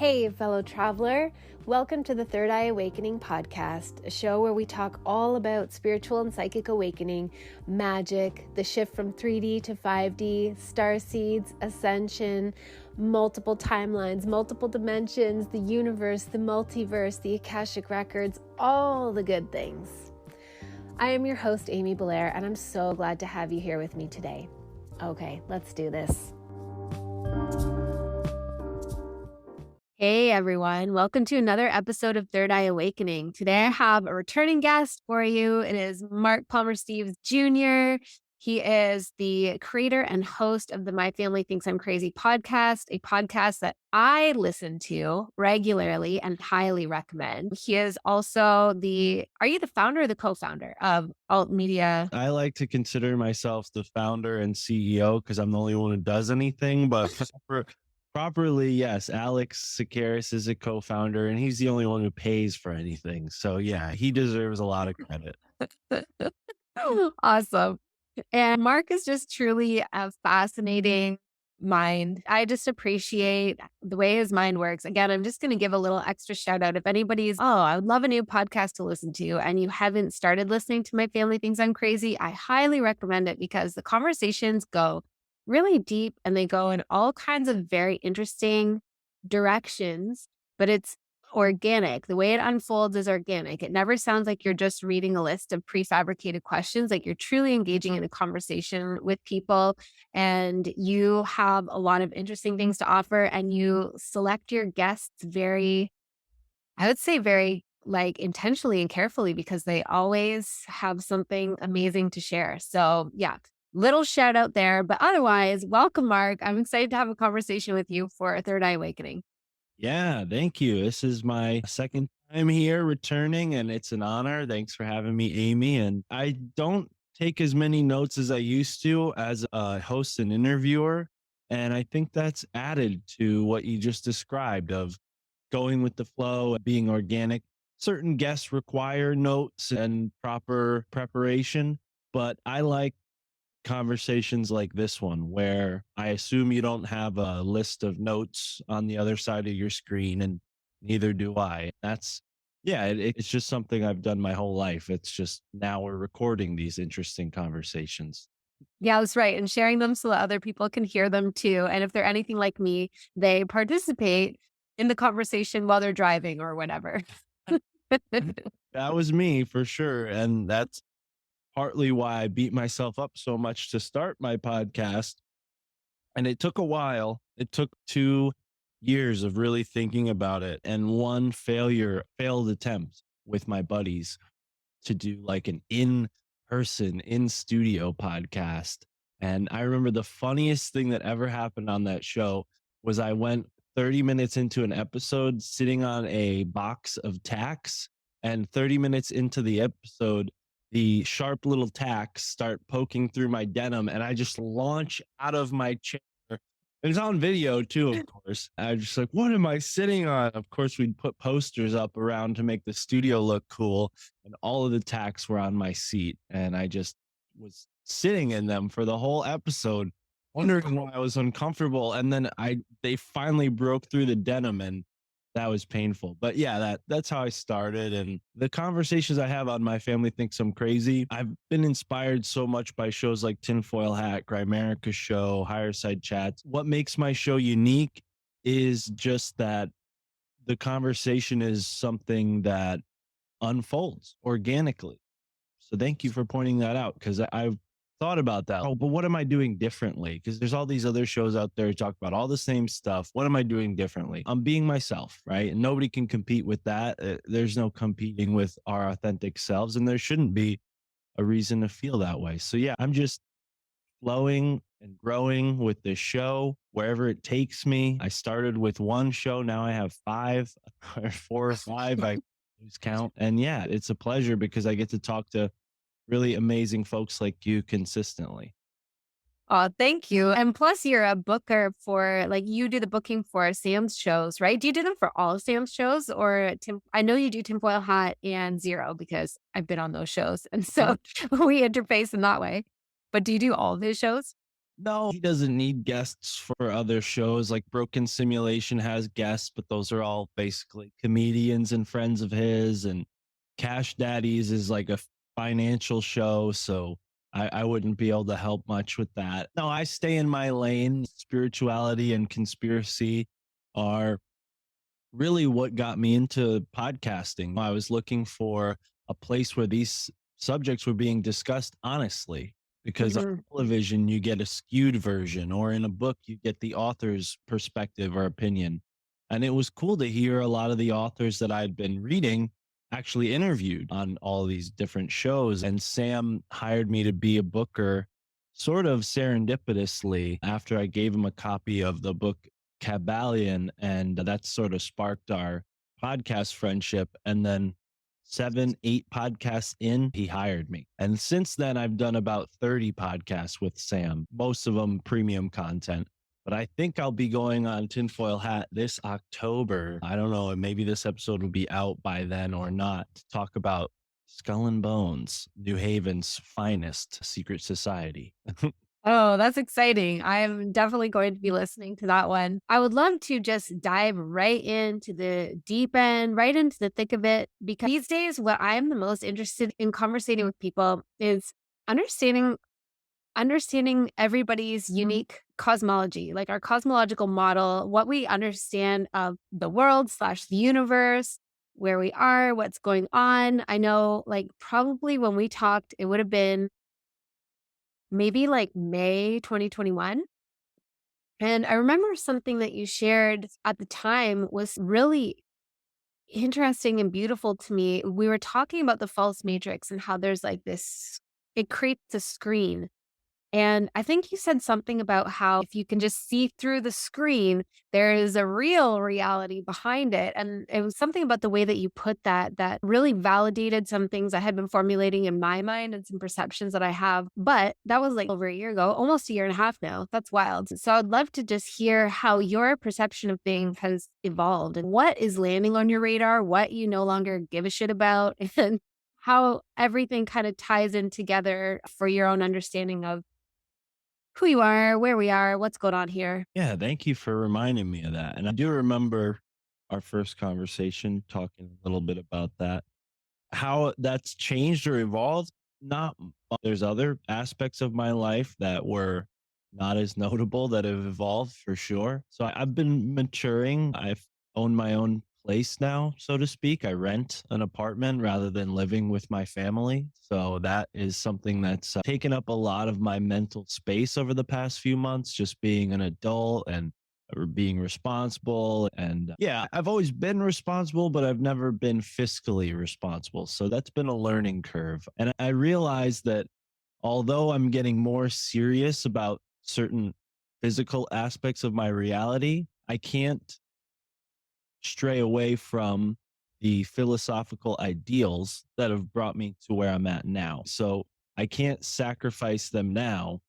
Hey, fellow traveler. Welcome to the Third Eye Awakening podcast, a show where we talk all about spiritual and psychic awakening, magic, the shift from 3D to 5D, star seeds, ascension, multiple timelines, multiple dimensions, the universe, the multiverse, the Akashic records, all the good things. I am your host, Amy Belair, and I'm so glad to have you here with me today. Okay, let's do this. Hey everyone, welcome to another episode of Third Eye Awakening. Today I have a returning guest for you. It is Mark Palmer Steeves Jr. He is the creator and host of the My Family Thinks I'm Crazy podcast, a podcast that I listen to regularly and highly recommend. He is also are you the founder or the co-founder of Alt Media? I like to consider myself the founder and CEO because I'm the only one who does anything, but properly, yes, Alex Sakaris is a co-founder and he's the only one who pays for anything. So yeah, he deserves a lot of credit. Awesome. And Mark is just truly a fascinating mind. I just appreciate the way his mind works. Again, I'm just going to give a little extra shout out. If anybody's, I would love a new podcast to listen to, and you haven't started listening to My Family Thinks I'm Crazy, I highly recommend it because the conversations go really deep and they go in all kinds of very interesting directions, but it's organic. The way it unfolds is organic. It never sounds like you're just reading a list of prefabricated questions, like you're truly engaging in a conversation with people, and you have a lot of interesting things to offer, and you select your guests very, I would say very like intentionally and carefully because they always have something amazing to share. So yeah, little shout out there, but otherwise, welcome, Mark. I'm excited to have a conversation with you for Third Eye Awakening. Yeah, thank you. This is my second time here returning, and it's an honor. Thanks for having me, Amy. And I don't take as many notes as I used to as a host and interviewer. And I think that's added to what you just described of going with the flow, being organic. Certain guests require notes and proper preparation, but I like conversations like this one where I assume you don't have a list of notes on the other side of your screen, and neither do I. It's just something I've done my whole life. It's just now we're recording these interesting conversations. Yeah, that's right. And sharing them so that other people can hear them too. And if they're anything like me, they participate in the conversation while they're driving or whatever. That was me for sure. And that's partly why I beat myself up so much to start my podcast. And it took a while. It took 2 years of really thinking about it and one failed attempt with my buddies to do like an in-person, in-studio podcast. And I remember the funniest thing that ever happened on that show was I went 30 minutes into an episode sitting on a box of tacks, and 30 minutes into the episode, the sharp little tacks start poking through my denim, and I just launch out of my chair. It's on video too, of course. I was just like, what am I sitting on? Of course, we'd put posters up around to make the studio look cool, and all of the tacks were on my seat. And I just was sitting in them for the whole episode, wondering why I was uncomfortable. And then they finally broke through the denim, and that was painful. But yeah, that's how I started. And the conversations I have on My Family Thinks I'm Crazy, I've been inspired so much by shows like Tinfoil Hat, Grimerica's show, Higher Side Chats. What makes my show unique is just that the conversation is something that unfolds organically. So thank you for pointing that out, because I've thought about that. Oh, but what am I doing differently? Because there's all these other shows out there who talk about all the same stuff. What am I doing differently? I'm being myself, right? And nobody can compete with that. There's no competing with our authentic selves, and there shouldn't be a reason to feel that way. So yeah, I'm just flowing and growing with this show wherever it takes me. I started with one show. Now I have 5 or 4 or 5. I lose count. And yeah, it's a pleasure because I get to talk to really amazing folks like you consistently. Oh, thank you. And plus, you're a booker for, like, you do the booking for Sam's shows, right? Do you do them for all of Sam's shows, or I know you do Tinfoil Hat and Zero because I've been on those shows. And so we interface in that way. But do you do all of his shows? No, he doesn't need guests for other shows. Like Broken Simulation has guests, but those are all basically comedians and friends of his. And Cash Daddies is like a financial show. So I wouldn't be able to help much with that. No, I stay in my lane. Spirituality and conspiracy are really what got me into podcasting. I was looking for a place where these subjects were being discussed honestly, because on Mhm. television, you get a skewed version, or in a book, you get the author's perspective or opinion. And it was cool to hear a lot of the authors that I'd been reading actually interviewed on all these different shows. And Sam hired me to be a booker sort of serendipitously after I gave him a copy of the book Kabbalion, and that sort of sparked our podcast friendship. And then 7, 8 podcasts in, he hired me. And since then, I've done about 30 podcasts with Sam, most of them premium content. But I think I'll be going on Tinfoil Hat this October. I don't know, maybe this episode will be out by then or not, to talk about Skull and Bones, New Haven's finest secret society. Oh, that's exciting. I'm definitely going to be listening to that one. I would love to just dive right into the deep end, right into the thick of it, because these days, what I'm the most interested in conversating with people is understanding everybody's unique cosmology, like our cosmological model, what we understand of the world slash the universe, where we are, what's going on. I know, like, probably when we talked, it would have been maybe like May 2021. And I remember something that you shared at the time was really interesting and beautiful to me. We were talking about the false matrix and how there's like this, it creates a screen. And I think you said something about how if you can just see through the screen, there is a real reality behind it. And it was something about the way that you put that that really validated some things I had been formulating in my mind and some perceptions that I have. But that was like over a year ago, almost a year and a half now. That's wild. So I'd love to just hear how your perception of things has evolved and what is landing on your radar, what you no longer give a shit about, and how everything kind of ties in together for your own understanding of who you are, where we are, what's going on here. Yeah, thank you for reminding me of that. And I do remember our first conversation talking a little bit about that. How that's changed or evolved, not there's other aspects of my life that were not as notable that have evolved for sure. So I've been maturing. I've owned my own place now, so to speak. I rent an apartment rather than living with my family. So that is something that's taken up a lot of my mental space over the past few months, just being an adult and or being responsible. And yeah, I've always been responsible, but I've never been fiscally responsible. So that's been a learning curve. And I realized that although I'm getting more serious about certain physical aspects of my reality, I can't stray away from the philosophical ideals that have brought me to where I'm at now. So I can't sacrifice them now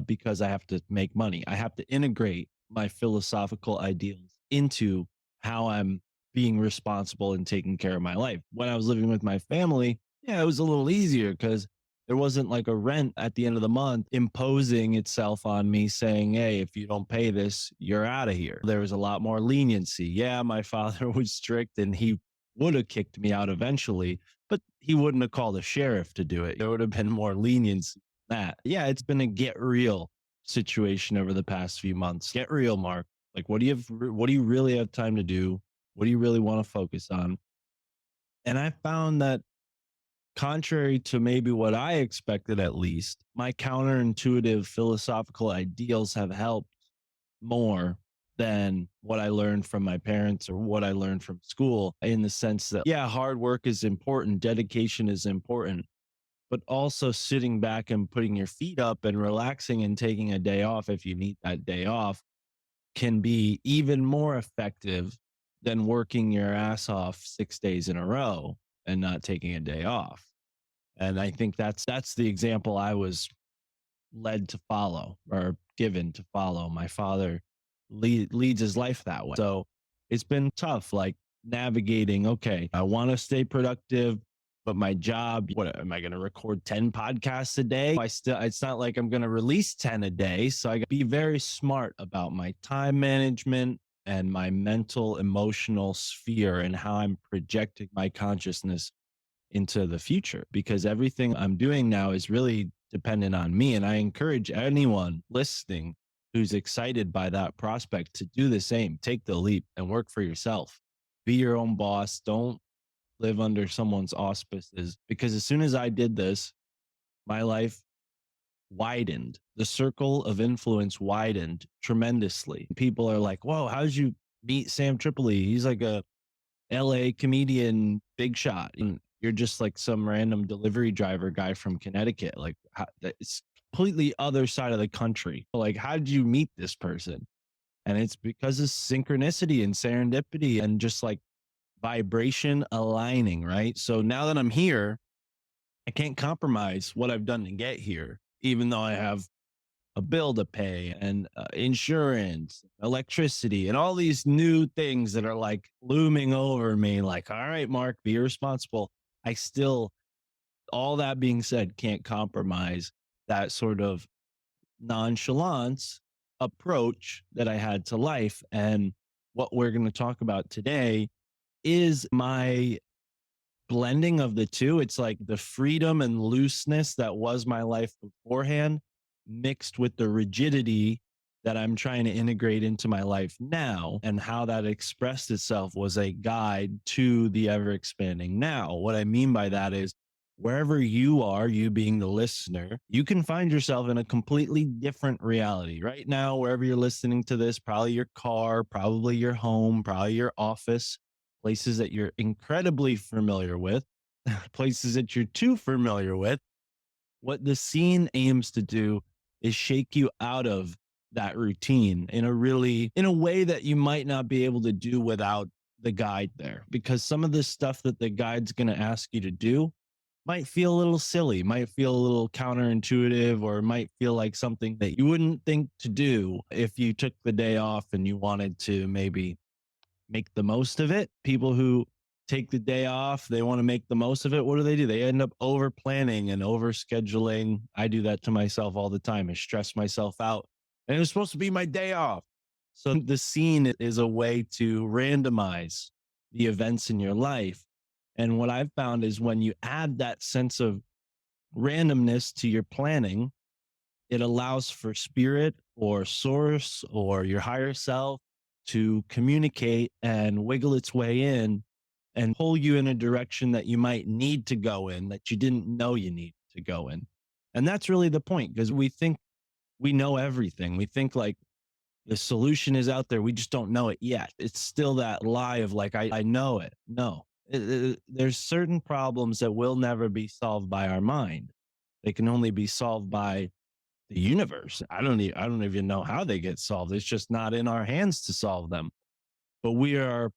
because I have to make money. I have to integrate my philosophical ideals into how I'm being responsible and taking care of my life. When I was living with my family, yeah, it was a little easier because there wasn't like a rent at the end of the month imposing itself on me saying, hey, if you don't pay this, you're out of here. There was a lot more leniency. Yeah, my father was strict and he would have kicked me out eventually, but he wouldn't have called a sheriff to do it. There would have been more leniency that. Yeah, it's been a get real situation over the past few months. Get real, Mark. Like, what do you really have time to do? What do you really want to focus on? And I found that contrary to maybe what I expected, at least, my counterintuitive philosophical ideals have helped more than what I learned from my parents or what I learned from school, in the sense that, yeah, hard work is important, dedication is important, but also sitting back and putting your feet up and relaxing and taking a day off if you need that day off can be even more effective than working your ass off 6 days in a row and not taking a day off. And I think that's the example I was led to follow or given to follow. My father leads his life that way. So it's been tough, like navigating, okay, I want to stay productive, But my job, what am I going to record 10 podcasts a day? It's not like I'm going to release 10 a day. So I got to be very smart about my time management and my mental, emotional sphere and how I'm projecting my consciousness into the future, because everything I'm doing now is really dependent on me. And I encourage anyone listening who's excited by that prospect to do the same. Take the leap and work for yourself. Be your own boss. Don't live under someone's auspices, because as soon as I did this, my life widened. The circle of influence widened tremendously. People are like, whoa, how did you meet Sam Tripoli? He's like a LA comedian, big shot. And you're just like some random delivery driver guy from Connecticut. Like, it's completely other side of the country. Like, how did you meet this person? And it's because of synchronicity and serendipity and just like vibration aligning, right? So now that I'm here, I can't compromise what I've done to get here, even though I have a bill to pay and insurance, electricity, and all these new things that are like looming over me. Like, all right, Mark, be responsible. I still, all that being said, can't compromise that sort of nonchalance approach that I had to life. And what we're going to talk about today is my blending of the two. It's like the freedom and looseness that was my life beforehand, mixed with the rigidity that I'm trying to integrate into my life now. And how that expressed itself was a guide to the ever expanding now. What I mean by that is, wherever you are, you being the listener, you can find yourself in a completely different reality right now. Wherever you're listening to this, probably your car, probably your home, probably your office, places that you're incredibly familiar with, places that you're too familiar with. What the scene aims to do is shake you out of that routine in a way that you might not be able to do without the guide there, because some of this stuff that the guide's going to ask you to do might feel a little silly, might feel a little counterintuitive, or might feel like something that you wouldn't think to do if you took the day off and you wanted to maybe make the most of it. People who take the day off, they want to make the most of it. What do? They end up over planning and over scheduling. I do that to myself all the time. I stress myself out. And it was supposed to be my day off. So the scene is a way to randomize the events in your life. And what I've found is when you add that sense of randomness to your planning, it allows for spirit or source or your higher self to communicate and wiggle its way in and pull you in a direction that you might need to go in that you didn't know you need to go in. And that's really the point, because we think we know everything. We think like the solution is out there. We just don't know it yet. It's still that lie of like, I know it. No, there's certain problems that will never be solved by our mind. They can only be solved by the universe. I don't even know how they get solved. It's just not in our hands to solve them. But we are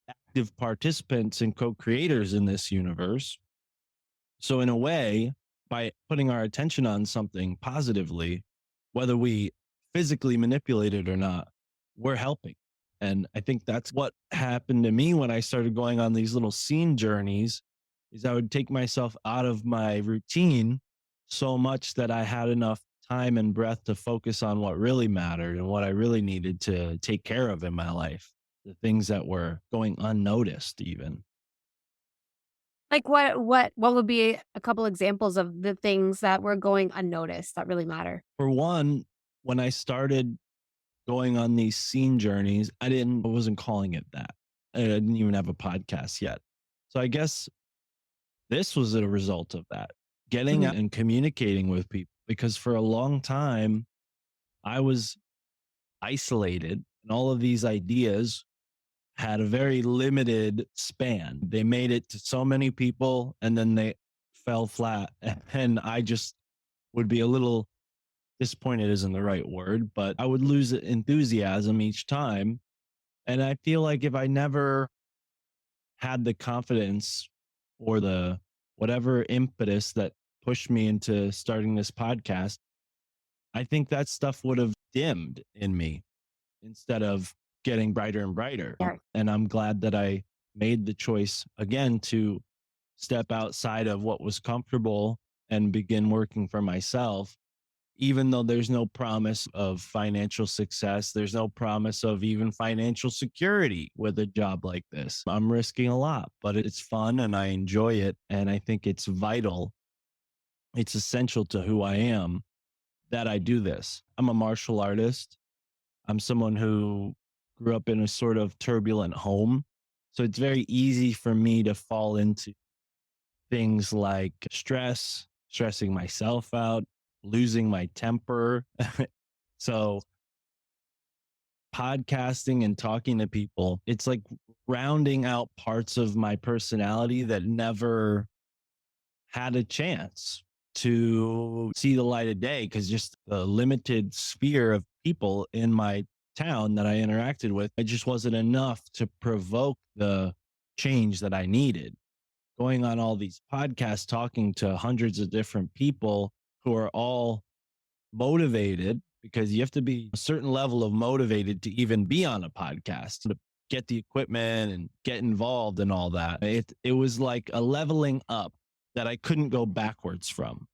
active participants and co-creators in this universe. So in a way, by putting our attention on something positively, whether we physically manipulate it or not, we're helping. And I think that's what happened to me when I started going on these little scene journeys, is I would take myself out of my routine so much that I had enough time and breath to focus on what really mattered and what I really needed to take care of in my life, the things that were going unnoticed even. Like what would be a couple examples of the things that were going unnoticed that really matter? For one, when I started going on these scene journeys, I wasn't calling it that. I didn't even have a podcast yet. So I guess this was a result of that, getting Mhm. out and communicating with people, because for a long time I was isolated and all of these ideas had a very limited span. They made it to so many people and then they fell flat. And I just would be a little disappointed, isn't the right word, but I would lose enthusiasm each time. And I feel like if I never had the confidence or the whatever impetus that pushed me into starting this podcast, I think that stuff would have dimmed in me instead of getting brighter and brighter. Yeah. And I'm glad that I made the choice again to step outside of what was comfortable and begin working for myself, even though there's no promise of financial success, there's no promise of even financial security with a job like this. I'm risking a lot, but it's fun and I enjoy it. And I think it's vital, it's essential to who I am that I do this. I'm a martial artist. I'm someone who grew up in a sort of turbulent home. So it's very easy for me to fall into things like stress, stressing myself out, losing my temper. So podcasting and talking to people, it's like rounding out parts of my personality that never had a chance to see the light of day because just the limited sphere of people in my town that I interacted with, it just wasn't enough to provoke the change that I needed. Going on all these podcasts, talking to hundreds of different people who are all motivated, because you have to be a certain level of motivated to even be on a podcast, to get the equipment and get involved and all that. It was like a leveling up that I couldn't go backwards from.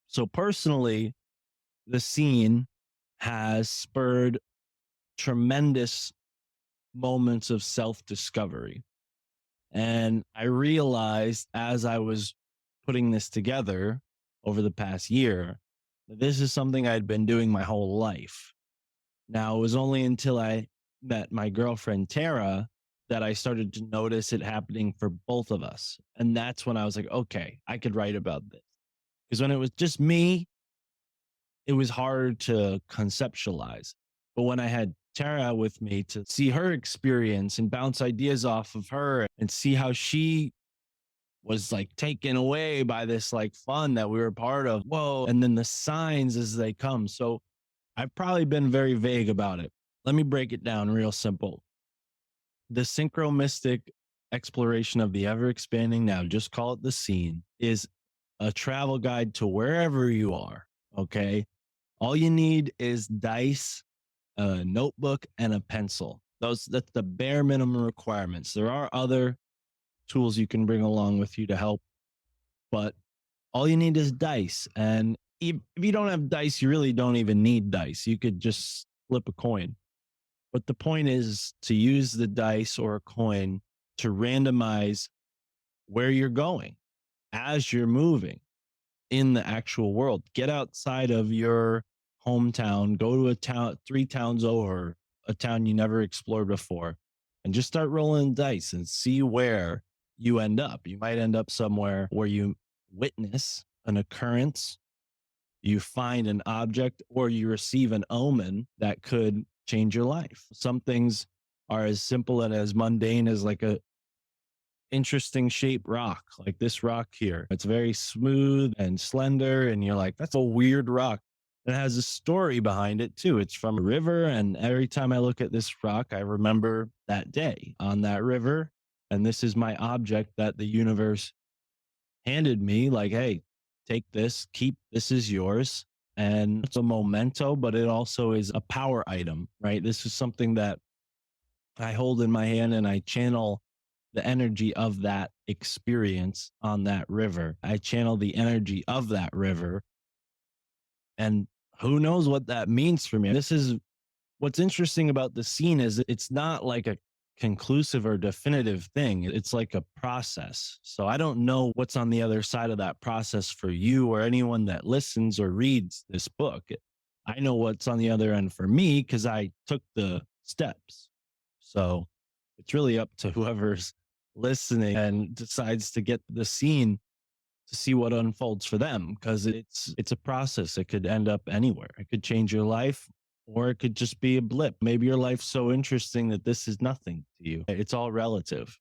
So personally, the scene has spurred tremendous moments of self-discovery. And I realized as I was putting this together over the past year that this is something I'd been doing my whole life. Now, it was only until I met my girlfriend, Tara, that I started to notice it happening for both of us. And that's when I was like, okay, I could write about this. Because when it was just me, it was hard to conceptualize. But when I had Tara with me to see her experience and bounce ideas off of her and see how she was like taken away by this like fun that we were part of. Whoa. And then the signs as they come. So I've probably been very vague about it. Let me break it down real simple. The synchromistic exploration of the ever expanding, now just call it the scene, is a travel guide to wherever you are. Okay. All you need is dice, a notebook, and a pencil. That's the bare minimum requirements. There are other tools you can bring along with you to help, but all you need is dice. And if you don't have dice, you really don't even need dice. You could just flip a coin. But the point is to use the dice or a coin to randomize where you're going as you're moving in the actual world. Get outside of your hometown, go to a town, three towns over, a town you never explored before, and just start rolling dice and see where you end up. You might end up somewhere where you witness an occurrence, you find an object, or you receive an omen that could change your life. Some things are as simple and as mundane as like a interesting shaped rock, like this rock here. It's very smooth and slender, and you're like, that's a weird rock. It has a story behind it too. It's from a river, and every time I look at this rock, I remember that day on that river. And this is my object that the universe handed me, like, hey, take this, keep this is yours. And it's a memento, but it also is a power item, right? This is something that I hold in my hand and I channel the energy of that experience on that river. I channel the energy of that river. And who knows what that means for me. This is what's interesting about the scene is it's not like a conclusive or definitive thing. It's like a process. So I don't know what's on the other side of that process for you or anyone that listens or reads this book. I know what's on the other end for me because I took the steps. So it's really up to whoever's listening and decides to get the scene to see what unfolds for them, because it's a process. It could end up anywhere. It could change your life, or it could just be a blip. Maybe your life's so interesting that this is nothing to you. It's all relative.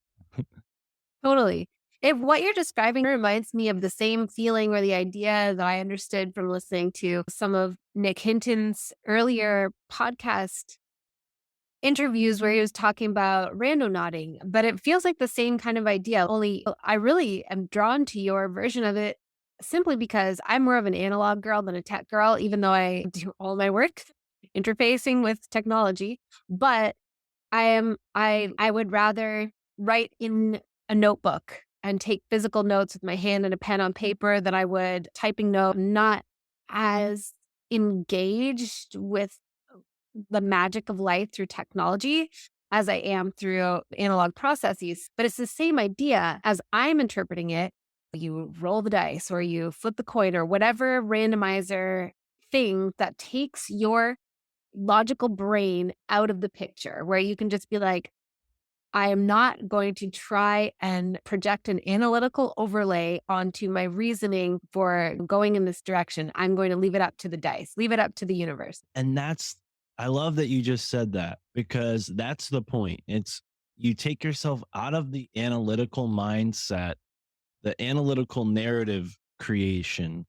Totally. If what you're describing reminds me of the same feeling or the idea that I understood from listening to some of Nick Hinton's earlier podcast interviews where he was talking about random nodding, but it feels like the same kind of idea. Only I really am drawn to your version of it simply because I'm more of an analog girl than a tech girl, even though I do all my work interfacing with technology. But I would rather write in a notebook and take physical notes with my hand and a pen on paper than I would typing note, not as engaged with the magic of life through technology as I am through analog processes. But it's the same idea as I'm interpreting it. You roll the dice or you flip the coin or whatever randomizer thing that takes your logical brain out of the picture, where you can just be like, I am not going to try and project an analytical overlay onto my reasoning for going in this direction. I'm going to leave it up to the dice, leave it up to the universe. And I love that you just said that because that's the point. It's you take yourself out of the analytical mindset, the analytical narrative creation,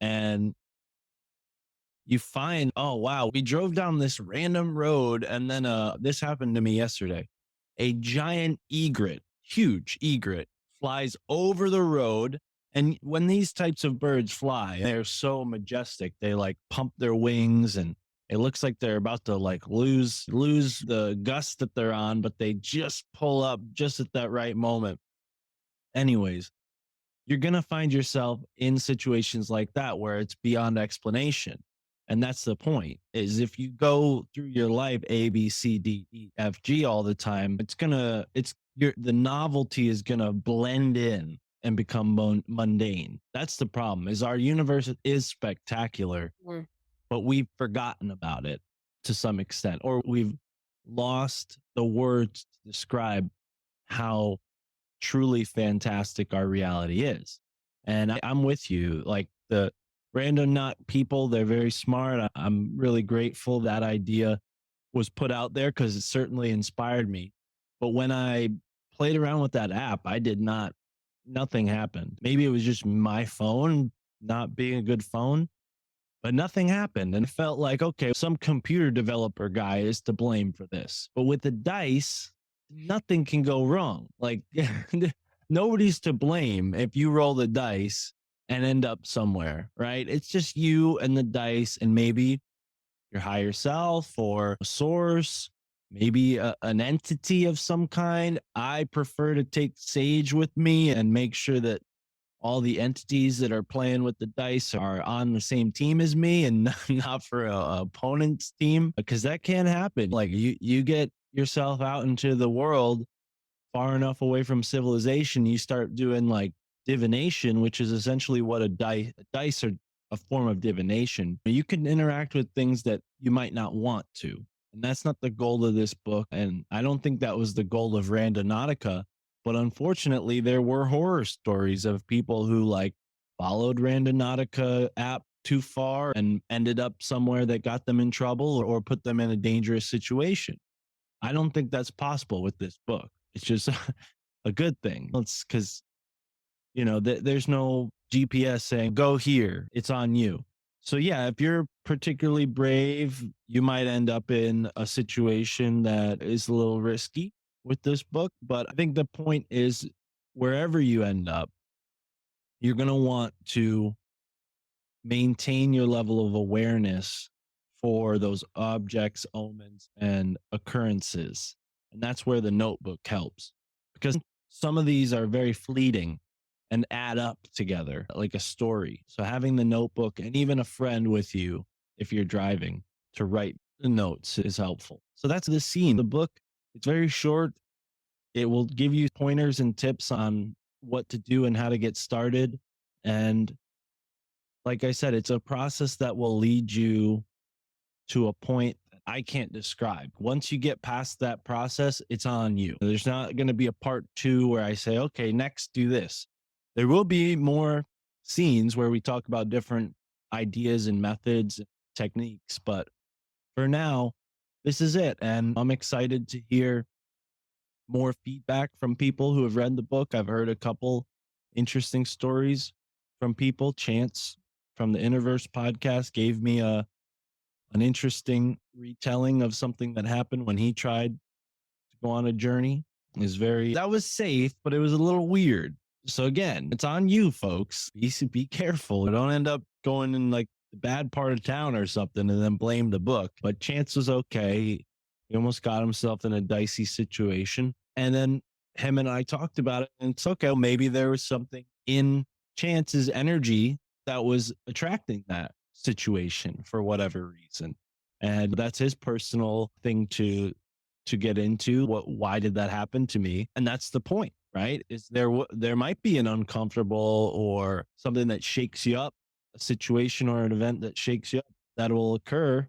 and you find, oh wow, we drove down this random road and then this happened to me yesterday. A giant egret, huge egret, flies over the road. And when these types of birds fly, they're so majestic. They like pump their wings and it looks like they're about to like lose the gust that they're on, but they just pull up just at that right moment. Anyways, you're going to find yourself in situations like that where it's beyond explanation. And that's the point is if you go through your life A, B, C, D, E, F, G all the time, the novelty is going to blend in and become mundane. That's the problem is our universe is spectacular, Mm. but we've forgotten about it to some extent, or we've lost the words to describe how truly fantastic our reality is. And I'm with you. Like the random not people, they're very smart. I'm really grateful that idea was put out there because it certainly inspired me. But when I played around with that app, nothing happened. Maybe it was just my phone not being a good phone, but nothing happened. And it felt like, okay, some computer developer guy is to blame for this. But with the dice, nothing can go wrong. Like nobody's to blame if you roll the dice and end up somewhere, right? It's just you and the dice and maybe your higher self or a source, maybe an entity of some kind. I prefer to take Sage with me and make sure that all the entities that are playing with the dice are on the same team as me and not for a opponent's team because that can happen. Like you get yourself out into the world far enough away from civilization, you start doing like divination, which is essentially what dice are, a form of divination. You can interact with things that you might not want to. And that's not the goal of this book. And I don't think that was the goal of Randonautica. But unfortunately, there were horror stories of people who like followed Randonautica app too far and ended up somewhere that got them in trouble or put them in a dangerous situation. I don't think that's possible with this book. It's just a good thing. It's because, there's no GPS saying, go here, it's on you. So, yeah, if you're particularly brave, you might end up in a situation that is a little risky with this book. But I think the point is wherever you end up, you're going to want to maintain your level of awareness for those objects, omens, and occurrences. And that's where the notebook helps because some of these are very fleeting and add up together like a story. So having the notebook and even a friend with you if you're driving to write the notes is helpful. So that's the scene. The book, it's very short. It will give you pointers and tips on what to do and how to get started. And like I said, it's a process that will lead you to a point that I can't describe. Once you get past that process, it's on you. There's not going to be a part two where I say, okay, next do this. There will be more scenes where we talk about different ideas and methods and techniques. But for now, this is it. And I'm excited to hear more feedback from people who have read the book. I've heard a couple interesting stories from people. Chance from the Interverse podcast gave me an interesting retelling of something that happened when he tried to go on a journey. That was safe, but it was a little weird. So again, it's on you folks. Be careful. Don't end up going in like the bad part of town or something and then blame the book. But Chance was okay. He almost got himself in a dicey situation. And then him and I talked about it, and it's okay. Maybe there was something in Chance's energy that was attracting that situation for whatever reason. And that's his personal thing to get into. Why did that happen to me? And that's the point, right? Is there might be an uncomfortable or something that shakes you up, a situation or an event that shakes you up that will occur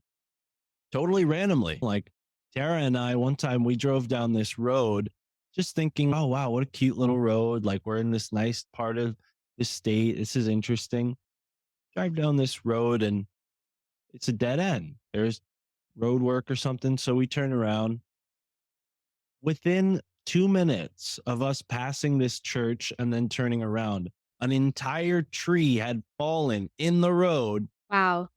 totally randomly. Like Tara and I, one time we drove down this road just thinking, oh, wow, what a cute little road. Like we're in this nice part of the state. This is interesting. Drive down this road and it's a dead end. There's road work or something. So we turn around. Within 2 minutes of us passing this church and then turning around, an entire tree had fallen in the road, Wow.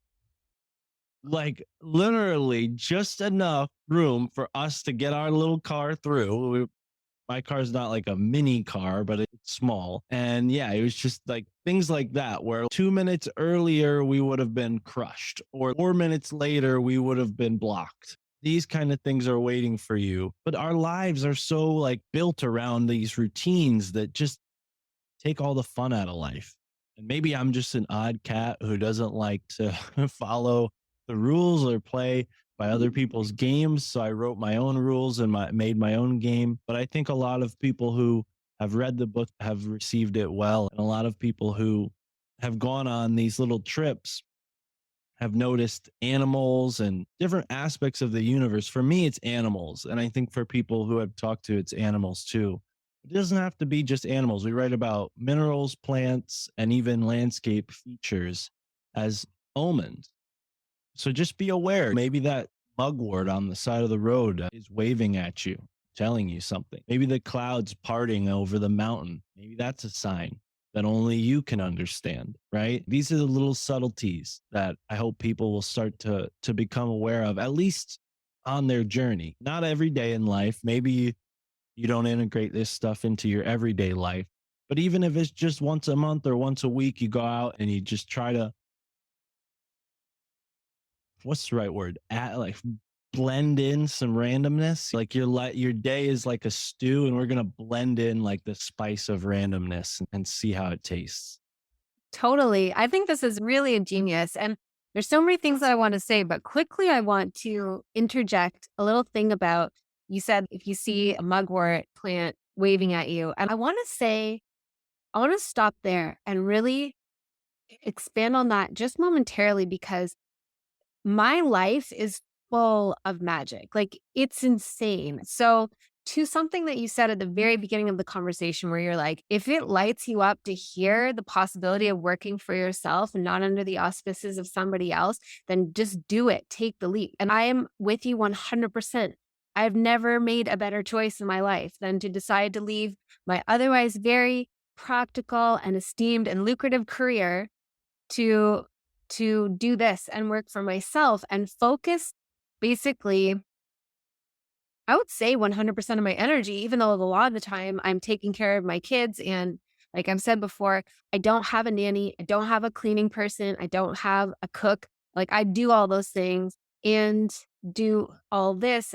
like literally just enough room for us to get our little car through. My car's not like a mini car, but it's small. And yeah, it was just like things like that, where 2 minutes earlier we would have been crushed, or 4 minutes later we would have been blocked. These kind of things are waiting for you. But our lives are so like built around these routines that just take all the fun out of life. And maybe I'm just an odd cat who doesn't like to follow the rules or play by other people's games. So I wrote my own rules and made my own game. But I think a lot of people who have read the book have received it well. And a lot of people who have gone on these little trips have noticed animals and different aspects of the universe. For me, it's animals. And I think for people who I've talked to, it's animals too. It doesn't have to be just animals. We write about minerals, plants, and even landscape features as omens. So just be aware. Maybe that mugwort on the side of the road is waving at you, telling you something. Maybe the clouds parting over the mountain. Maybe that's a sign that only you can understand, right? These are the little subtleties that I hope people will start to become aware of, at least on their journey. Not every day in life. Maybe you don't integrate this stuff into your everyday life. But even if it's just once a month or once a week, you go out and you just try to, what's the right word? Like blend in some randomness. Like your day is like a stew, and we're gonna blend in like the spice of randomness and see how it tastes. Totally. I think this is really ingenious. And there's so many things that I want to say, but quickly I want to interject a little thing about you said if you see a mugwort plant waving at you. And I want to say, I want to stop there and really expand on that just momentarily because my life is full of magic. Like, it's insane. So, to something that you said at the very beginning of the conversation, where you're like, if it lights you up to hear the possibility of working for yourself and not under the auspices of somebody else, then just do it. Take the leap. And I am with you 100%. I've never made a better choice in my life than to decide to leave my otherwise very practical and esteemed and lucrative career to do this and work for myself and focus basically, I would say 100% of my energy, even though a lot of the time I'm taking care of my kids. And like I've said before, I don't have a nanny, I don't have a cleaning person, I don't have a cook. Like I do all those things and do all this.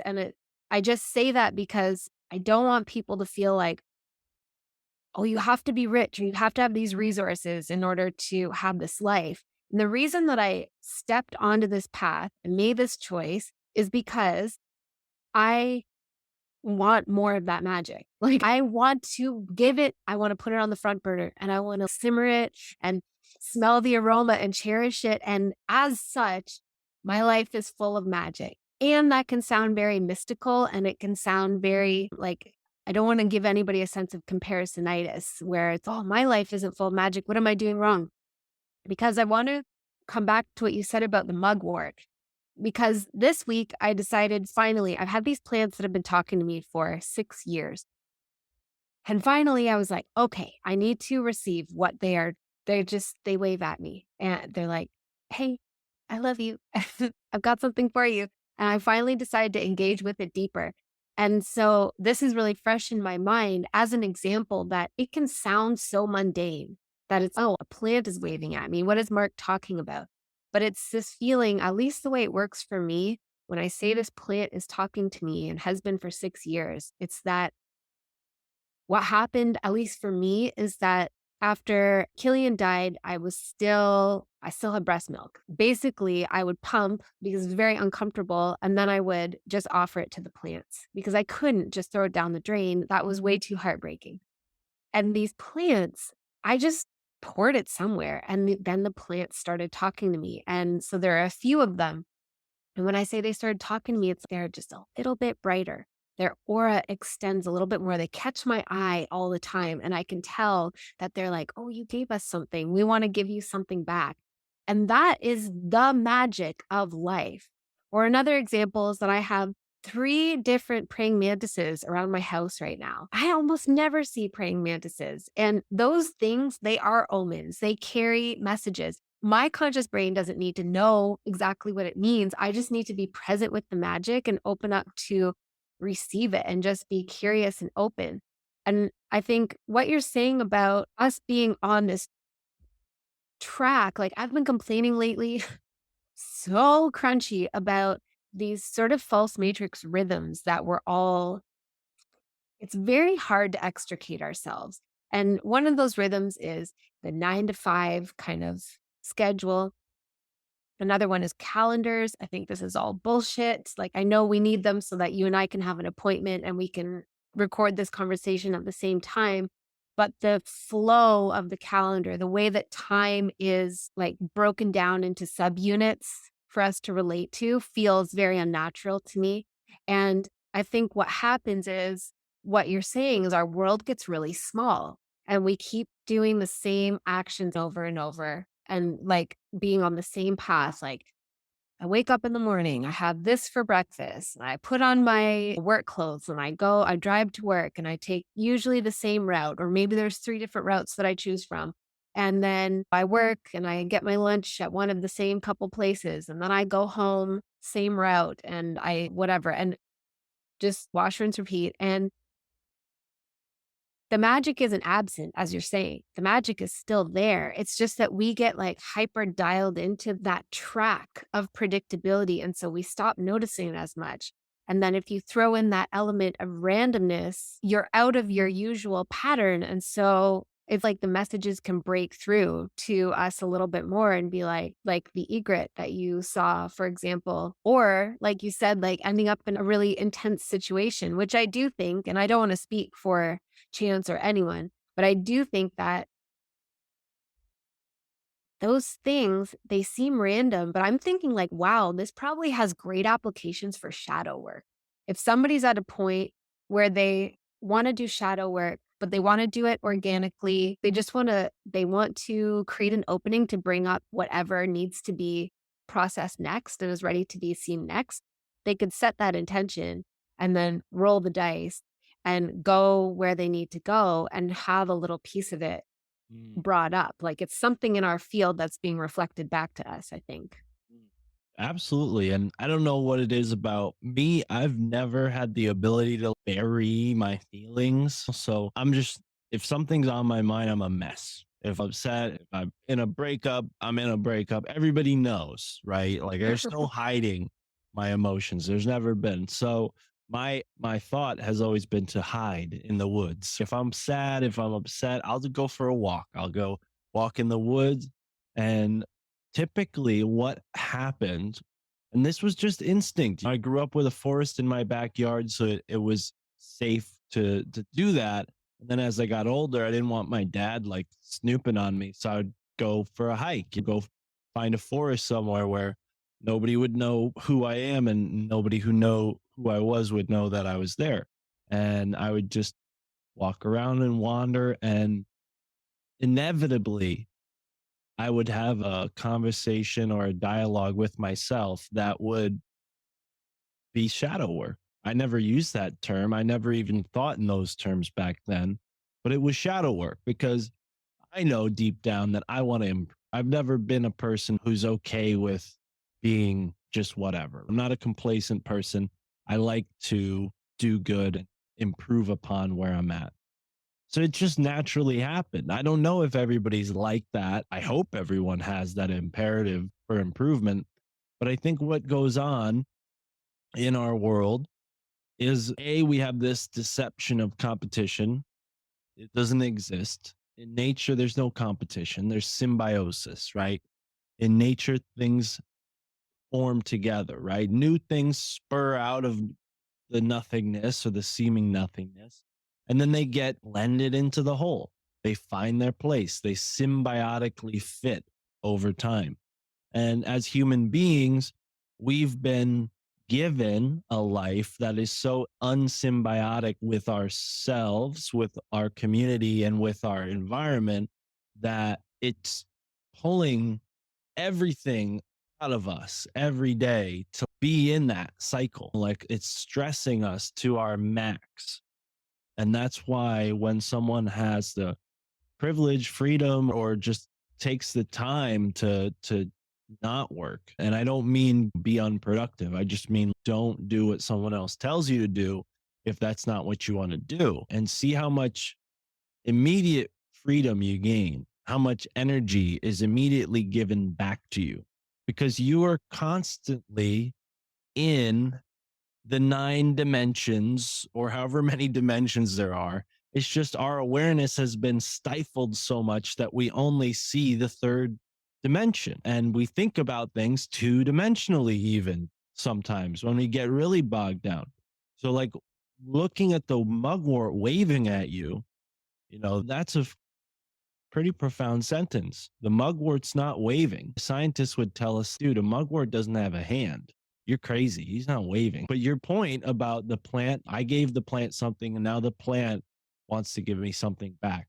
I just say that because I don't want people to feel like, oh, you have to be rich or you have to have these resources in order to have this life. And the reason that I stepped onto this path and made this choice is because I want more of that magic. Like I want to give it, I want to put it on the front burner and I want to simmer it and smell the aroma and cherish it. And as such, my life is full of magic. And that can sound very mystical and it can sound very like, I don't want to give anybody a sense of comparisonitis where it's, oh, my life isn't full of magic. What am I doing wrong? Because I want to come back to what you said about the mugwort. Because this week I decided finally, I've had these plants that have been talking to me for 6 years. And finally I was like, okay, I need to receive what they are. They wave at me and they're like, hey, I love you. I've got something for you. And I finally decided to engage with it deeper. And so this is really fresh in my mind as an example that it can sound so mundane that it's, oh, a plant is waving at me. What is Mark talking about? But it's this feeling, at least the way it works for me, when I say this plant is talking to me and has been for 6 years, it's that What happened, at least for me, is that after Killian died, I still had breast milk. Basically, I would pump because it was very uncomfortable, and then I would just offer it to the plants because I couldn't just throw it down the drain. That was way too heartbreaking. And these plants, I just poured it somewhere, and then the plants started talking to me. And so there are a few of them, and when I say they started talking to me, it's they're just a little bit brighter. Their aura extends a little bit more. They catch my eye all the time. And I can tell that they're like, oh, you gave us something. We want to give you something back. And that is the magic of life. Or another example is that I have three different praying mantises around my house right now. I almost never see praying mantises. And those things, they are omens, they carry messages. My conscious brain doesn't need to know exactly what it means. I just need to be present with the magic and open up to receive it and just be curious and open. And I think what you're saying about us being on this track, like I've been complaining lately so crunchy about these sort of false matrix rhythms that we're all, it's very hard to extricate ourselves. And one of those rhythms is the 9 to 5 kind of schedule. Another one is calendars. I think this is all bullshit. Like, I know we need them so that you and I can have an appointment and we can record this conversation at the same time. But the flow of the calendar, the way that time is like broken down into subunits for us to relate to feels very unnatural to me. And I think what happens is what you're saying is our world gets really small and we keep doing the same actions over and over and like being on the same path. Like, I wake up in the morning, I have this for breakfast, and I put on my work clothes and I drive to work and I take usually the same route, or maybe there's three different routes that I choose from. And then I work and I get my lunch at one of the same couple places. And then I go home, same route, and I whatever, and just wash, rinse, repeat. And the magic isn't absent, as you're saying. The magic is still there. It's just that we get like hyper dialed into that track of predictability. And so we stop noticing it as much. And then if you throw in that element of randomness, you're out of your usual pattern. And so it's like the messages can break through to us a little bit more and be like the egret that you saw, for example, or like you said, like ending up in a really intense situation, which I do think, and I don't want to speak for Chance or anyone. But I do think that those things, they seem random, but I'm thinking like, wow, this probably has great applications for shadow work. If somebody's at a point where they want to do shadow work, but they want to do it organically, they want to create an opening to bring up whatever needs to be processed next and is ready to be seen next, they could set that intention and then roll the dice and go where they need to go and have a little piece of it Mm. brought up. Like, it's something in our field that's being reflected back to us, I think. Mm. Absolutely. And I don't know what it is about me. I've never had the ability to bury my feelings. So I'm just, if something's on my mind, I'm a mess. If I'm upset, if I'm in a breakup, I'm in a breakup. Everybody knows, right? Like there's no hiding my emotions. There's never been. So my thought has always been to hide in the woods. If I'm sad, if I'm upset, I'll just go for a walk. I'll go walk in the woods. And typically what happened, and this was just instinct. I grew up with a forest in my backyard, so it was safe to do that. And then as I got older, I didn't want my dad like snooping on me, so I'd go for a hike, go find a forest somewhere where nobody would know who I am, and nobody who know who I was would know that I was there. And I would just walk around and wander, and inevitably I would have a conversation or a dialogue with myself that would be shadow work. I never used that term. I never even thought in those terms back then, but it was shadow work because I know deep down that I want to. I've never been a person who's okay with being just whatever. I'm not a complacent person. I like to do good and improve upon where I'm at. So it just naturally happened. I don't know if everybody's like that. I hope everyone has that imperative for improvement. But I think what goes on in our world is A, we have this deception of competition. It doesn't exist. In nature, there's no competition, there's symbiosis, right? In nature, things form together, right? New things spur out of the nothingness or the seeming nothingness, and then they get blended into the whole. They find their place, they symbiotically fit over time. And as human beings, we've been given a life that is so unsymbiotic with ourselves, with our community, and with our environment that it's pulling everything out of us every day to be in that cycle. Like it's stressing us to our max. And that's why when someone has the privilege, freedom, or just takes the time to not work. And I don't mean be unproductive. I just mean don't do what someone else tells you to do if that's not what you want to do. And see how much immediate freedom you gain, how much energy is immediately given back to you because you are constantly in the nine dimensions or however many dimensions there are. It's just our awareness has been stifled so much that we only see the third dimension and we think about things two dimensionally, even sometimes when we get really bogged down. So, like looking at the mugwort waving at you, that's a pretty profound sentence. The mugwort's not waving. Scientists would tell us, dude, a mugwort doesn't have a hand. You're crazy. He's not waving. But your point about the plant, I gave the plant something and now the plant wants to give me something back.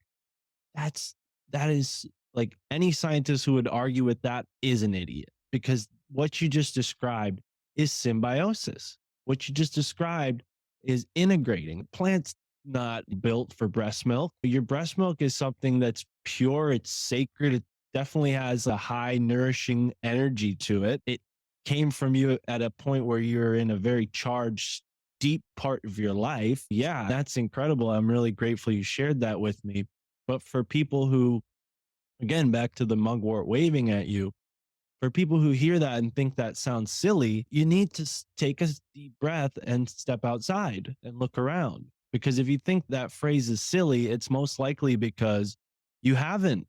That is like any scientist who would argue with that is an idiot because what you just described is symbiosis. What you just described is integrating. Plants not built for breast milk. Your breast milk is something that's pure, it's sacred, it definitely has a high nourishing energy to it. It came from you at a point where you're in a very charged deep part of your life. Yeah, that's incredible. I'm really grateful you shared that with me. But for people who, again, back to the mugwort waving at you, for people who hear that and think that sounds silly, you need to take a deep breath and step outside and look around. Because if you think that phrase is silly, it's most likely because you haven't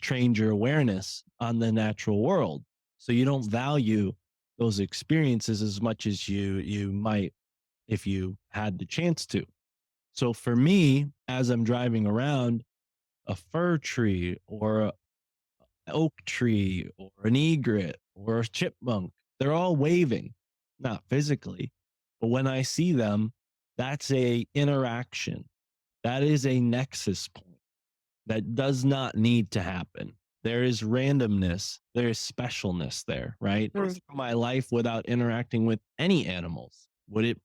trained your awareness on the natural world. So you don't value those experiences as much as you might if you had the chance to. So for me, as I'm driving around, a fir tree or an oak tree or an egret or a chipmunk, they're all waving, not physically, but when I see them, that's a interaction. That is a nexus point that does not need to happen. There is randomness, there is specialness there, right? Mm. My life without interacting with any animals. Would it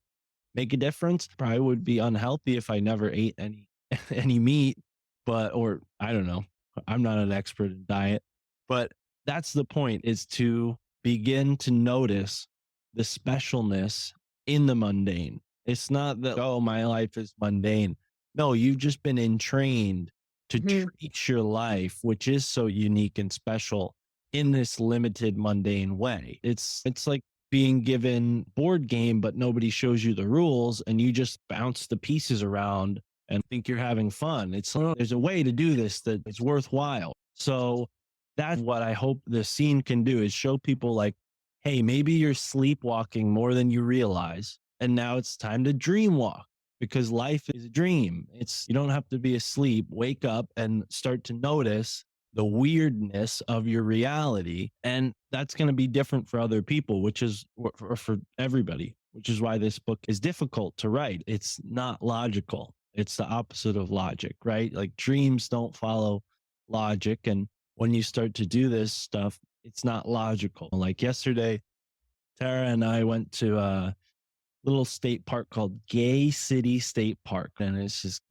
make a difference? Probably would be unhealthy if I never ate any any meat, but or I don't know. I'm not an expert in diet, but that's the point is to begin to notice the specialness in the mundane. It's not that oh my life is mundane. No, you've just been entrained to Mhm. treat your life, which is so unique and special in this limited mundane way. It's like being given board game but nobody shows you the rules and you just bounce the pieces around and think you're having fun. It's there's a way to do this that is worthwhile. So that's what I hope the scene can do is show people like, hey, maybe you're sleepwalking more than you realize and now it's time to dream walk because life is a dream. It's you don't have to be asleep. Wake up and start to notice the weirdness of your reality. And that's going to be different for other people, which is for everybody, which is why this book is difficult to write. It's not logical. It's the opposite of logic, right? Like dreams don't follow logic. And when you start to do this stuff, it's not logical. Like yesterday, Tara and I went to little state park called Gay City State Park. And it's just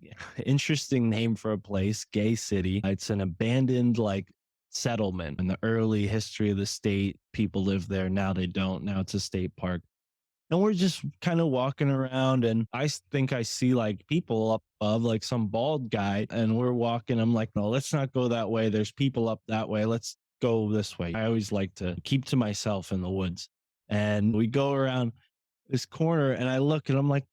interesting name for a place, Gay City. It's an abandoned like settlement in the early history of the state. People live there. Now they don't. Now it's a state park. And we're just kind of walking around and think I see like people up above, like some bald guy. And we're walking. I'm like, no, let's not go that way. There's people up that way. Let's go this way. I always like to keep to myself in the woods. And we go around this corner and I look and I'm like,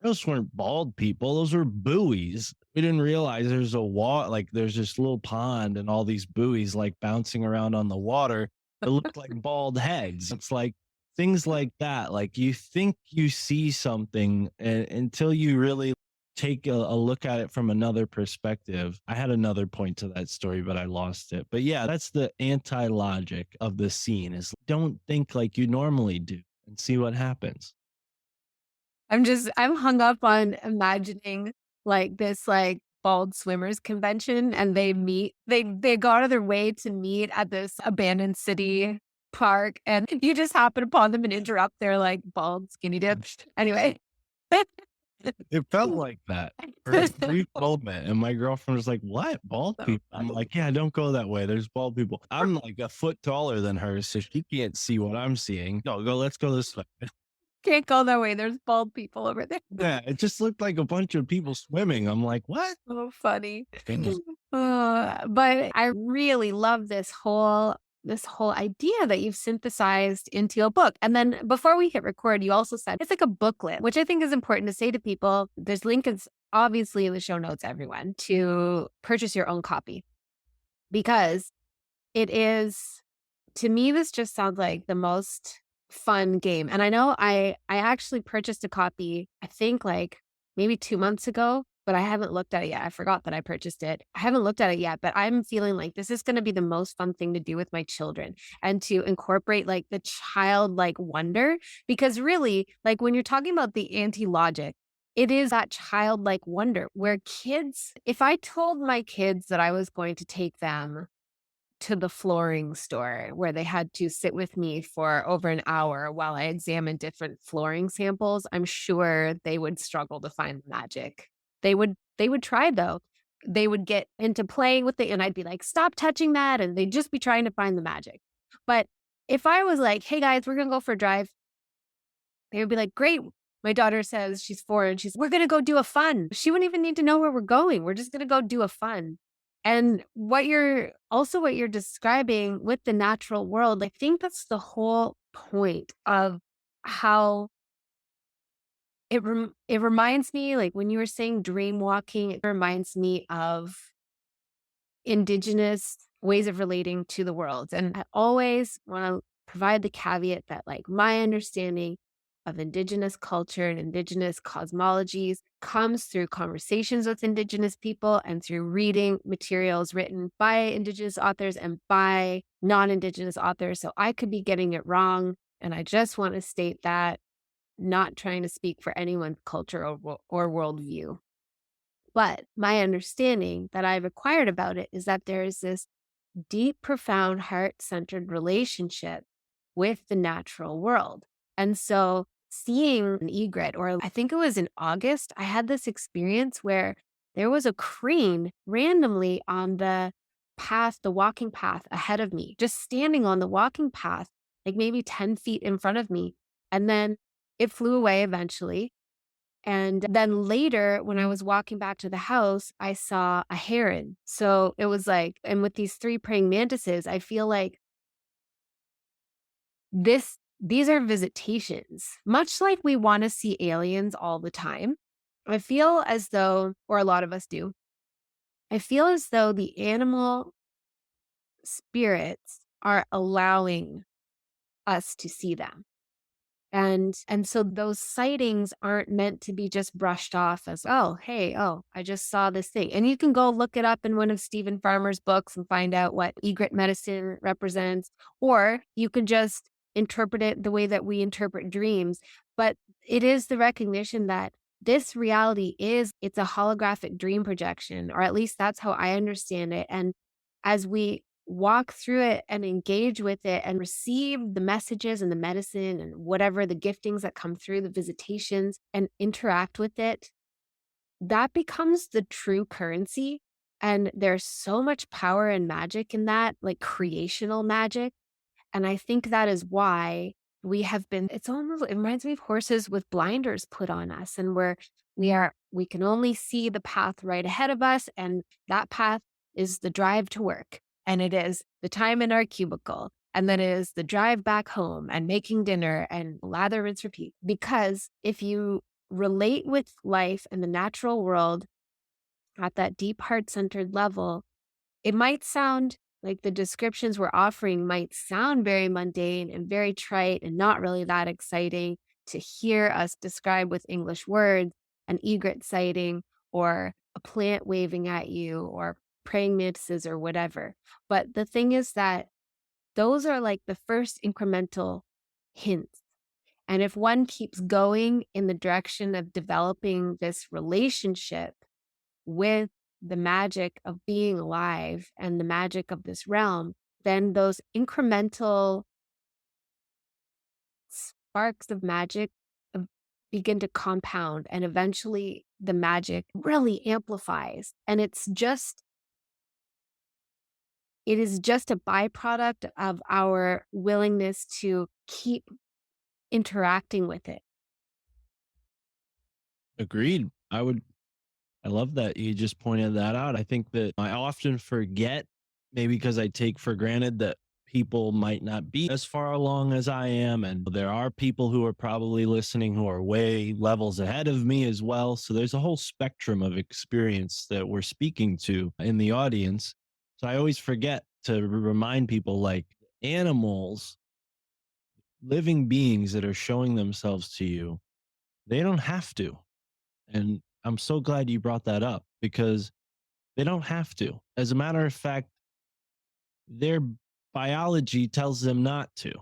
Those weren't bald people. Those were buoys. We didn't realize there's a like there's this little pond and all these buoys like bouncing around on the water. It looked like bald heads. It's like things like that. Like you think you see something until you really take a look at it from another perspective. I had another point to that story, but I lost it. But yeah, that's the anti logic of the scene is don't think like you normally do and see what happens. I'm hung up on imagining like this like bald swimmers convention and they go out of their way to meet at this abandoned city park and you just happen upon them and interrupt their like bald skinny dip. Anyway. It felt like that for a brief moment, and my girlfriend was like, "What? Bald So people?" I'm funny. like, "Yeah, don't go that way. There's bald people." I'm like a foot taller than her, so she can't see what I'm seeing. No, go. Let's go this way. Can't go that way. There's bald people over there. Yeah, it just looked like a bunch of people swimming. I'm like, "What?" So funny. But I really love this whole idea that you've synthesized into a book. And then before we hit record, you also said it's like a booklet, which I think is important to say to people. There's links obviously in the show notes, everyone, to purchase your own copy because it is to me, this just sounds like the most fun game, and I know I actually purchased a copy, I think, like, maybe 2 months ago, but I haven't looked at it yet. I forgot that I purchased it. I haven't looked at it yet, but I'm feeling like this is gonna be the most fun thing to do with my children and to incorporate, like, the childlike wonder, because really, like, when you're talking about the anti-logic, it is that childlike wonder where kids if I told my kids that I was going to take them to the flooring store where they had to sit with me for over an hour while I examined different flooring samples, I'm sure they would struggle to find the magic. They would try though. They would get into playing with it and I'd be like, "Stop touching that," and they'd just be trying to find the magic. But if I was like, "Hey guys, we're gonna go for a drive," they would be like, "Great." My daughter says she's 4 and "We're gonna go do a fun." She wouldn't even need to know where we're going. We're just gonna go do a fun. And what you're describing with the natural world, I think that's the whole point of how it reminds me, like when you were saying dream walking, it reminds me of indigenous ways of relating to the world. And I always want to provide the caveat that, like, my understanding of indigenous culture and indigenous cosmologies comes through conversations with indigenous people and through reading materials written by indigenous authors and by non-indigenous authors. So I could be getting it wrong. And I just want to state that, not trying to speak for anyone's culture or worldview. But my understanding that I've acquired about it is that there is this deep, profound, heart centered relationship with the natural world. And so, seeing an egret, or I think it was in August, I had this experience where there was a crane randomly on the path, the walking path ahead of me, just standing on the walking path, like maybe 10 feet in front of me. And then it flew away eventually. And then later, when I was walking back to the house, I saw a heron. So it was like, and with these three praying mantises, I feel like these are visitations, much like we want to see aliens all the time. I feel as though, or a lot of us do, I feel as though the animal spirits are allowing us to see them. And so those sightings aren't meant to be just brushed off as, "Oh, hey, oh, I just saw this thing." And you can go look it up in one of Stephen Farmer's books and find out what egret medicine represents, or you can just interpret it the way that we interpret dreams. But it is the recognition that this reality it's a holographic dream projection, or at least that's how I understand it. And as we walk through it and engage with it and receive the messages and the medicine and whatever the giftings that come through the visitations and interact with it, that becomes the true currency. And there's so much power and magic in that, like creational magic. And I think that is why we have been it reminds me of horses with blinders put on us and where we can only see the path right ahead of us, and that path is the drive to work, and it is the time in our cubicle, and then it is the drive back home and making dinner and lather, rinse, repeat. Because if you relate with life and the natural world at that deep heart centered level, it might sound like the descriptions we're offering might sound very mundane and very trite and not really that exciting to hear us describe with English words an egret sighting or a plant waving at you or praying mantises or whatever. But the thing is that those are like the first incremental hints. And if one keeps going in the direction of developing this relationship with the magic of being alive and the magic of this realm, then those incremental sparks of magic uh, begin to compound and eventually the magic really amplifies. And it is just a byproduct of our willingness to keep interacting with it. Agreed. I love that you just pointed that out. I think that I often forget, maybe because I take for granted that people might not be as far along as I am. And there are people who are probably listening who are way levels ahead of me as well. So there's a whole spectrum of experience that we're speaking to in the audience. So I always forget to remind people like animals, living beings that are showing themselves to you, they don't have to. And I'm so glad you brought that up because they don't have to. As a matter of fact, their biology tells them not to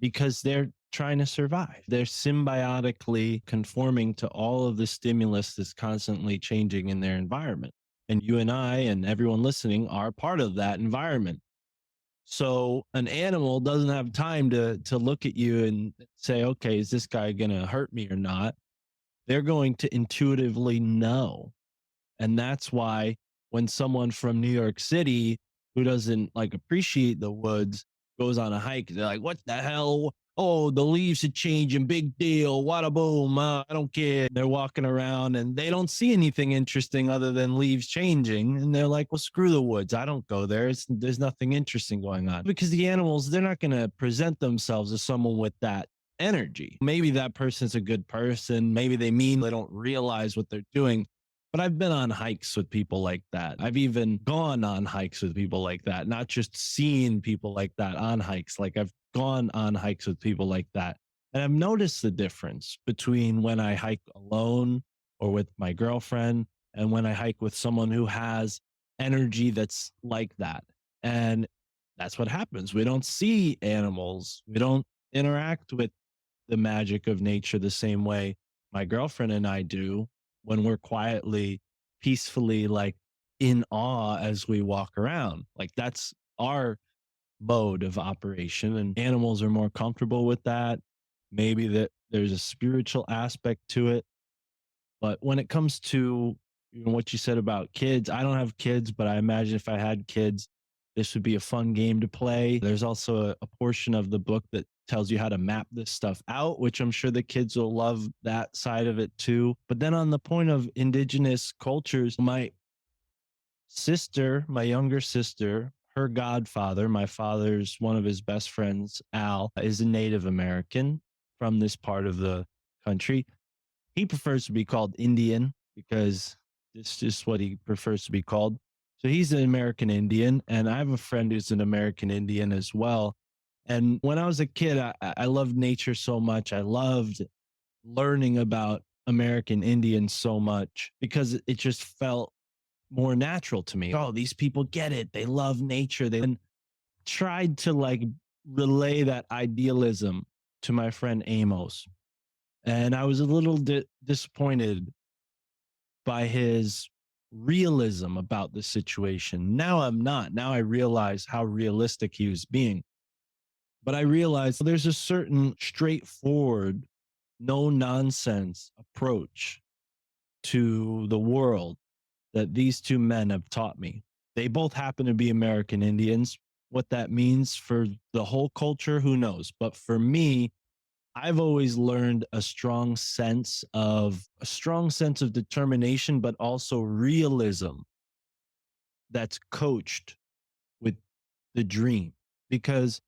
because they're trying to survive. They're symbiotically conforming to all of the stimulus that's constantly changing in their environment. And you and I and everyone listening are part of that environment. So an animal doesn't have time to look at you and say, okay, is this guy going to hurt me or not? They're going to intuitively know. And that's why when someone from New York City who doesn't like appreciate the woods goes on a hike, they're like, what the hell? Oh, the leaves are changing. Big deal. What a boom. I don't care. They're walking around and they don't see anything interesting other than leaves changing. And they're like, well, screw the woods. I don't go there. There's nothing interesting going on because the animals, they're not going to present themselves as someone with that energy. Maybe that person's a good person. Maybe they don't realize what they're doing, but I've been on hikes with people like that. I've even gone on hikes with people like that, not just seen people like that on hikes. Like I've gone on hikes with people like that. And I've noticed the difference between when I hike alone or with my girlfriend and when I hike with someone who has energy that's like that. And that's what happens. We don't see animals, we don't interact with the magic of nature the same way my girlfriend and I do when we're quietly, peacefully, like in awe as we walk around. Like that's our mode of operation, and animals are more comfortable with that. Maybe that there's a spiritual aspect to it. But when it comes to what you said about kids, I don't have kids, but I imagine if I had kids, this would be a fun game to play. There's also a portion of the book that tells you how to map this stuff out, which I'm sure the kids will love that side of it too. But then on the point of indigenous cultures, my younger sister, her godfather, my father's one of his best friends, Al, is a Native American from this part of the country. He prefers to be called Indian because it's just what he prefers to be called. So he's an American Indian, and I have a friend who's an American Indian as well. And when I was a kid, I loved nature so much. I loved learning about American Indians so much because it just felt more natural to me. Oh, these people get it. They love nature. They tried to like relay that idealism to my friend Amos. And I was a little disappointed by his realism about the situation. Now I'm not. Now I realize how realistic he was being. But I realized there's a certain straightforward, no nonsense approach to the world that these two men have taught me. They both happen to be American Indians. What that means for the whole culture, who knows? But for me, I've always learned a strong sense of determination, but also realism that's coached with the dream. Because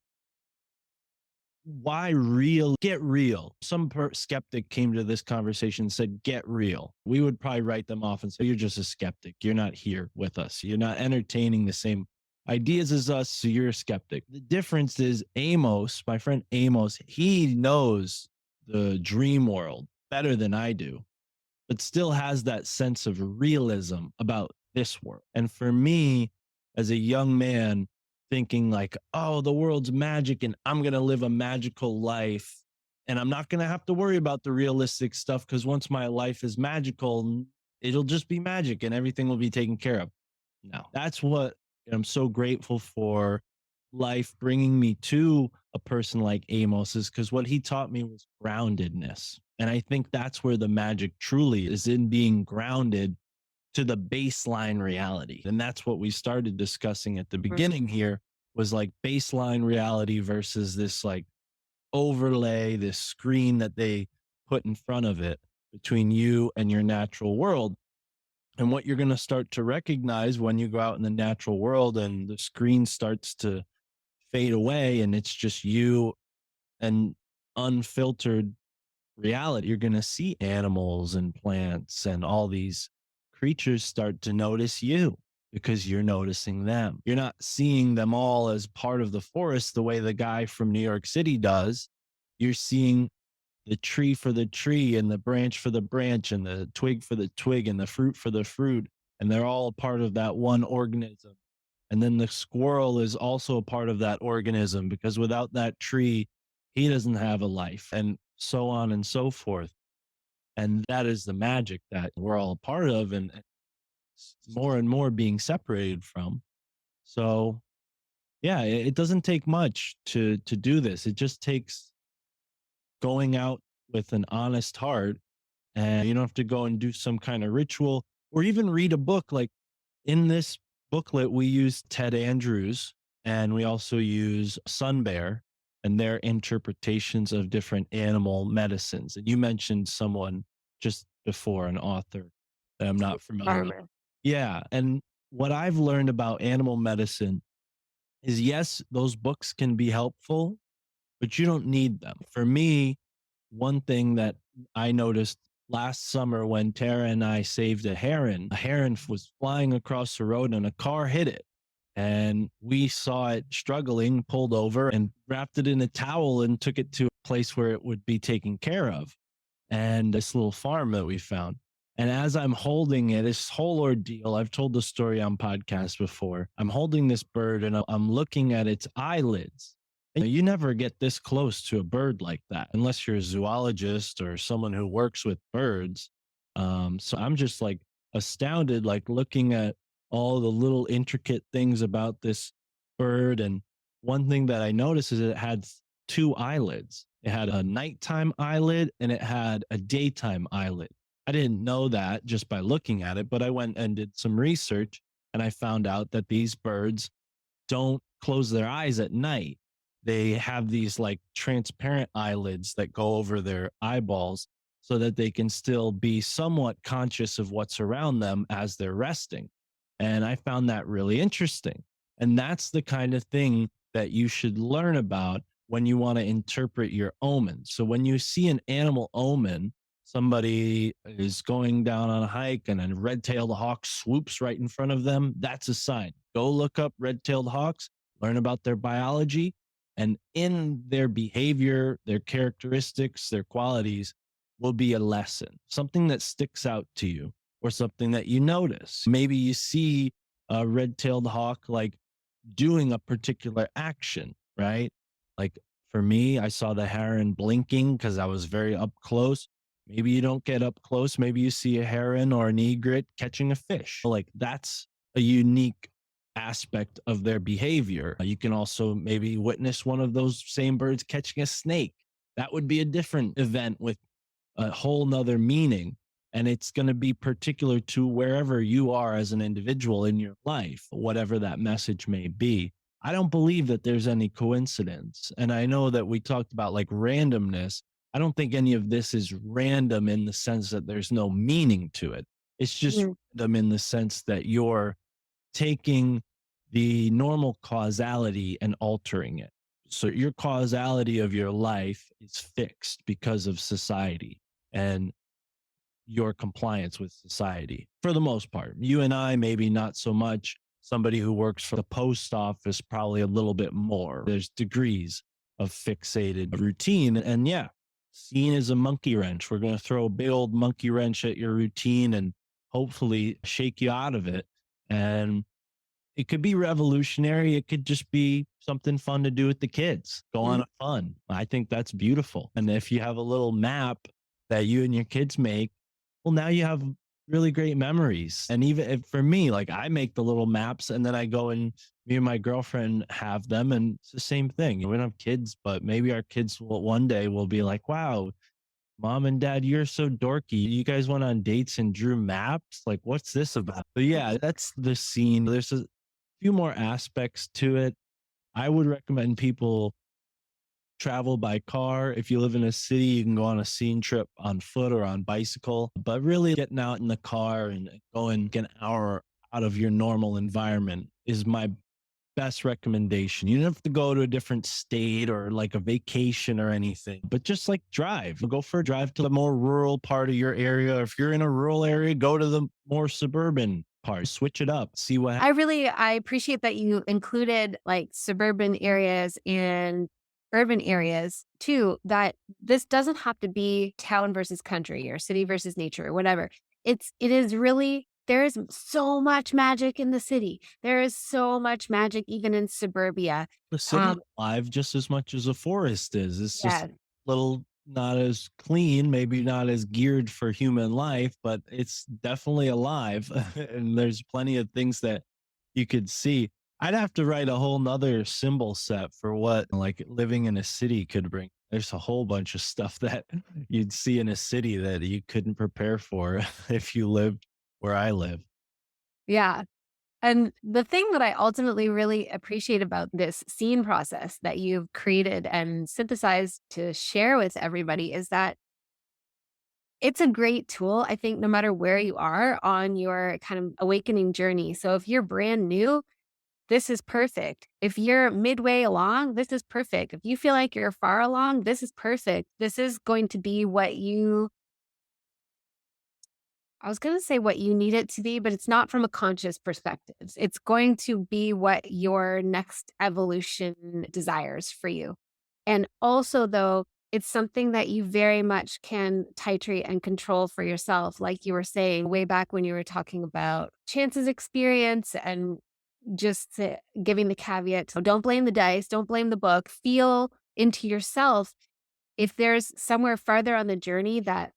why real? Get real. Some skeptic came to this conversation and said, get real. We would probably write them off and say, you're just a skeptic. You're not here with us. You're not entertaining the same ideas as us. So you're a skeptic. The difference is Amos, my friend Amos, he knows the dream world better than I do, but still has that sense of realism about this world. And for me, as a young man, thinking like, oh, the world's magic and I'm going to live a magical life. And I'm not going to have to worry about the realistic stuff because once my life is magical, it'll just be magic and everything will be taken care of. No, that's what I'm so grateful for life bringing me to a person like Amos is because what he taught me was groundedness. And I think that's where the magic truly is in being grounded to the baseline reality. And that's what we started discussing at the beginning here was like baseline reality versus this like overlay, this screen that they put in front of it between you and your natural world. And what you're going to start to recognize when you go out in the natural world and the screen starts to fade away and it's just you and unfiltered reality, you're going to see animals and plants and all these creatures start to notice you because you're noticing them. You're not seeing them all as part of the forest the way the guy from New York City does. You're seeing the tree for the tree and the branch for the branch and the twig for the twig and the fruit for the fruit. And they're all a part of that one organism. And then the squirrel is also a part of that organism because without that tree, he doesn't have a life, and so on and so forth. And that is the magic that we're all a part of and more and more being separated from. So yeah, it doesn't take much to do this. It just takes going out with an honest heart, and you don't have to go and do some kind of ritual or even read a book. Like in this booklet, we use Ted Andrews and we also use Sun Bear and their interpretations of different animal medicines. And you mentioned someone just before, an author that I'm not familiar with. Farmer. Yeah. And what I've learned about animal medicine is yes, those books can be helpful, but you don't need them. For me, one thing that I noticed last summer when Tara and I saved a heron was flying across the road and a car hit it. And we saw it struggling, pulled over and wrapped it in a towel and took it to a place where it would be taken care of. And this little farm that we found. And as I'm holding it, this whole ordeal, I've told the story on podcasts before. I'm holding this bird and I'm looking at its eyelids. And you never get this close to a bird like that unless you're a zoologist or someone who works with birds. So I'm just like astounded, like looking at all the little intricate things about this bird. And one thing that I noticed is it had two eyelids. It had a nighttime eyelid and it had a daytime eyelid. I didn't know that just by looking at it, but I went and did some research and I found out that these birds don't close their eyes at night. They have these like transparent eyelids that go over their eyeballs so that they can still be somewhat conscious of what's around them as they're resting. And I found that really interesting. And that's the kind of thing that you should learn about when you want to interpret your omens. So when you see an animal omen, somebody is going down on a hike and a red-tailed hawk swoops right in front of them, that's a sign. Go look up red-tailed hawks, learn about their biology, and in their behavior, their characteristics, their qualities will be a lesson, something that sticks out to you or something that you notice. Maybe you see a red-tailed hawk like doing a particular action, right? Like for me, I saw the heron blinking because I was very up close. Maybe you don't get up close. Maybe you see a heron or an egret catching a fish. Like that's a unique aspect of their behavior. You can also maybe witness one of those same birds catching a snake. That would be a different event with a whole nother meaning. And it's going to be particular to wherever you are as an individual in your life, whatever that message may be. I don't believe that there's any coincidence. And I know that we talked about like randomness. I don't think any of this is random in the sense that there's no meaning to it. It's just Mm. random in the sense that you're taking the normal causality and altering it. So your causality of your life is fixed because of society and your compliance with society for the most part. You and I, maybe not so much. Somebody who works for the post office, probably a little bit more. There's degrees of fixated routine. And yeah, seen as a monkey wrench. We're going to throw a big old monkey wrench at your routine and hopefully shake you out of it. And it could be revolutionary. It could just be something fun to do with the kids. Go on Mhm. a fun. I think that's beautiful. And if you have a little map that you and your kids make, well, now you have really great memories. And even if, for me, like I make the little maps and then I go and me and my girlfriend have them, and it's the same thing. We don't have kids, but maybe our kids will one day will be like, wow, mom and dad, you're so dorky. You guys went on dates and drew maps. Like, what's this about? But yeah, that's the scene. There's a few more aspects to it. I would recommend people travel by car. If you live in a city, you can go on a scene trip on foot or on bicycle, but really getting out in the car and going an hour out of your normal environment is my best recommendation. You don't have to go to a different state or like a vacation or anything, but just like drive. Go for a drive to the more rural part of your area. If you're in a rural area, go to the more suburban part. Switch it up. See what I appreciate that you included like suburban areas and urban areas too, that this doesn't have to be town versus country or city versus nature or whatever. It is really there is so much magic in the city. There is so much magic even in suburbia. the city's Um, alive just as much as a forest is. It's just yeah. a little not as clean, maybe not as geared for human life, but it's definitely alive. And there's plenty of things that you could see. I'd have to write a whole nother symbol set for what like living in a city could bring. There's a whole bunch of stuff that you'd see in a city that you couldn't prepare for if you lived where I live. Yeah. And the thing that I ultimately really appreciate about this scene process that you've created and synthesized to share with everybody is that it's a great tool, I think, no matter where you are on your kind of awakening journey. So if you're brand new, this is perfect. If you're midway along, this is perfect. If you feel like you're far along, this is perfect. This is going to be what you I was going to say what you need it to be, but it's not from a conscious perspective. It's going to be what your next evolution desires for you. And also, though, it's something that you very much can titrate and control for yourself. Like you were saying way back when you were talking about chances experience and just giving the caveat, so don't blame the dice, don't blame the book, feel into yourself. If there's somewhere farther on the journey that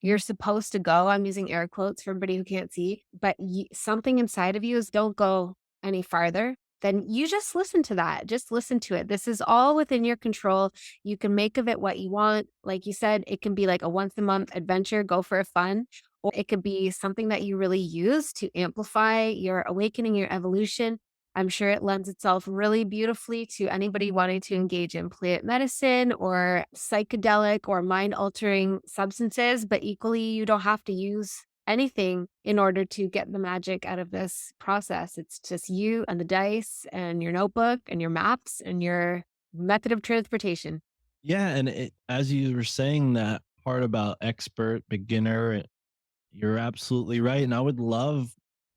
you're supposed to go. I'm using air quotes for everybody who can't see, but something inside of you is don't go any farther. Then you just listen to that. Just listen to it. This is all within your control. You can make of it what you want. Like you said, it can be like a once a month adventure, go for a fun, or it could be something that you really use to amplify your awakening, your evolution. I'm sure it lends itself really beautifully to anybody wanting to engage in plant medicine or psychedelic or mind altering substances, but equally, you don't have to use anything in order to get the magic out of this process. It's just you and the dice and your notebook and your maps and your method of transportation. Yeah, and as you were saying that part about expert, beginner, you're absolutely right. And I would love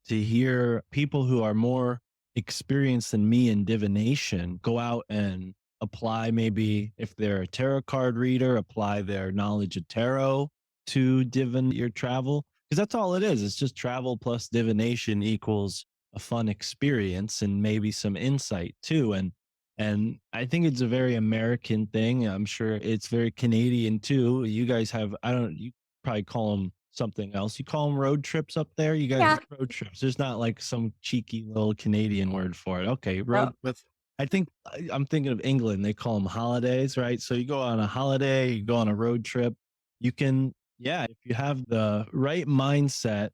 to hear people who are more experienced than me in divination go out and apply, maybe if they're a tarot card reader, apply their knowledge of tarot to divin your travel. Because that's all it is. It's just travel plus divination equals a fun experience and maybe some insight too. And I think it's a very American thing. I'm sure it's very Canadian too. You guys have, I don't, you probably call them something else. You call them road trips up there? You guys Yeah. road trips. There's not like some cheeky little Canadian word for it. Okay, No. road with I think I'm thinking of England. They call them holidays, right? So you go on a holiday, you go on a road trip. You can, yeah, if you have the right mindset,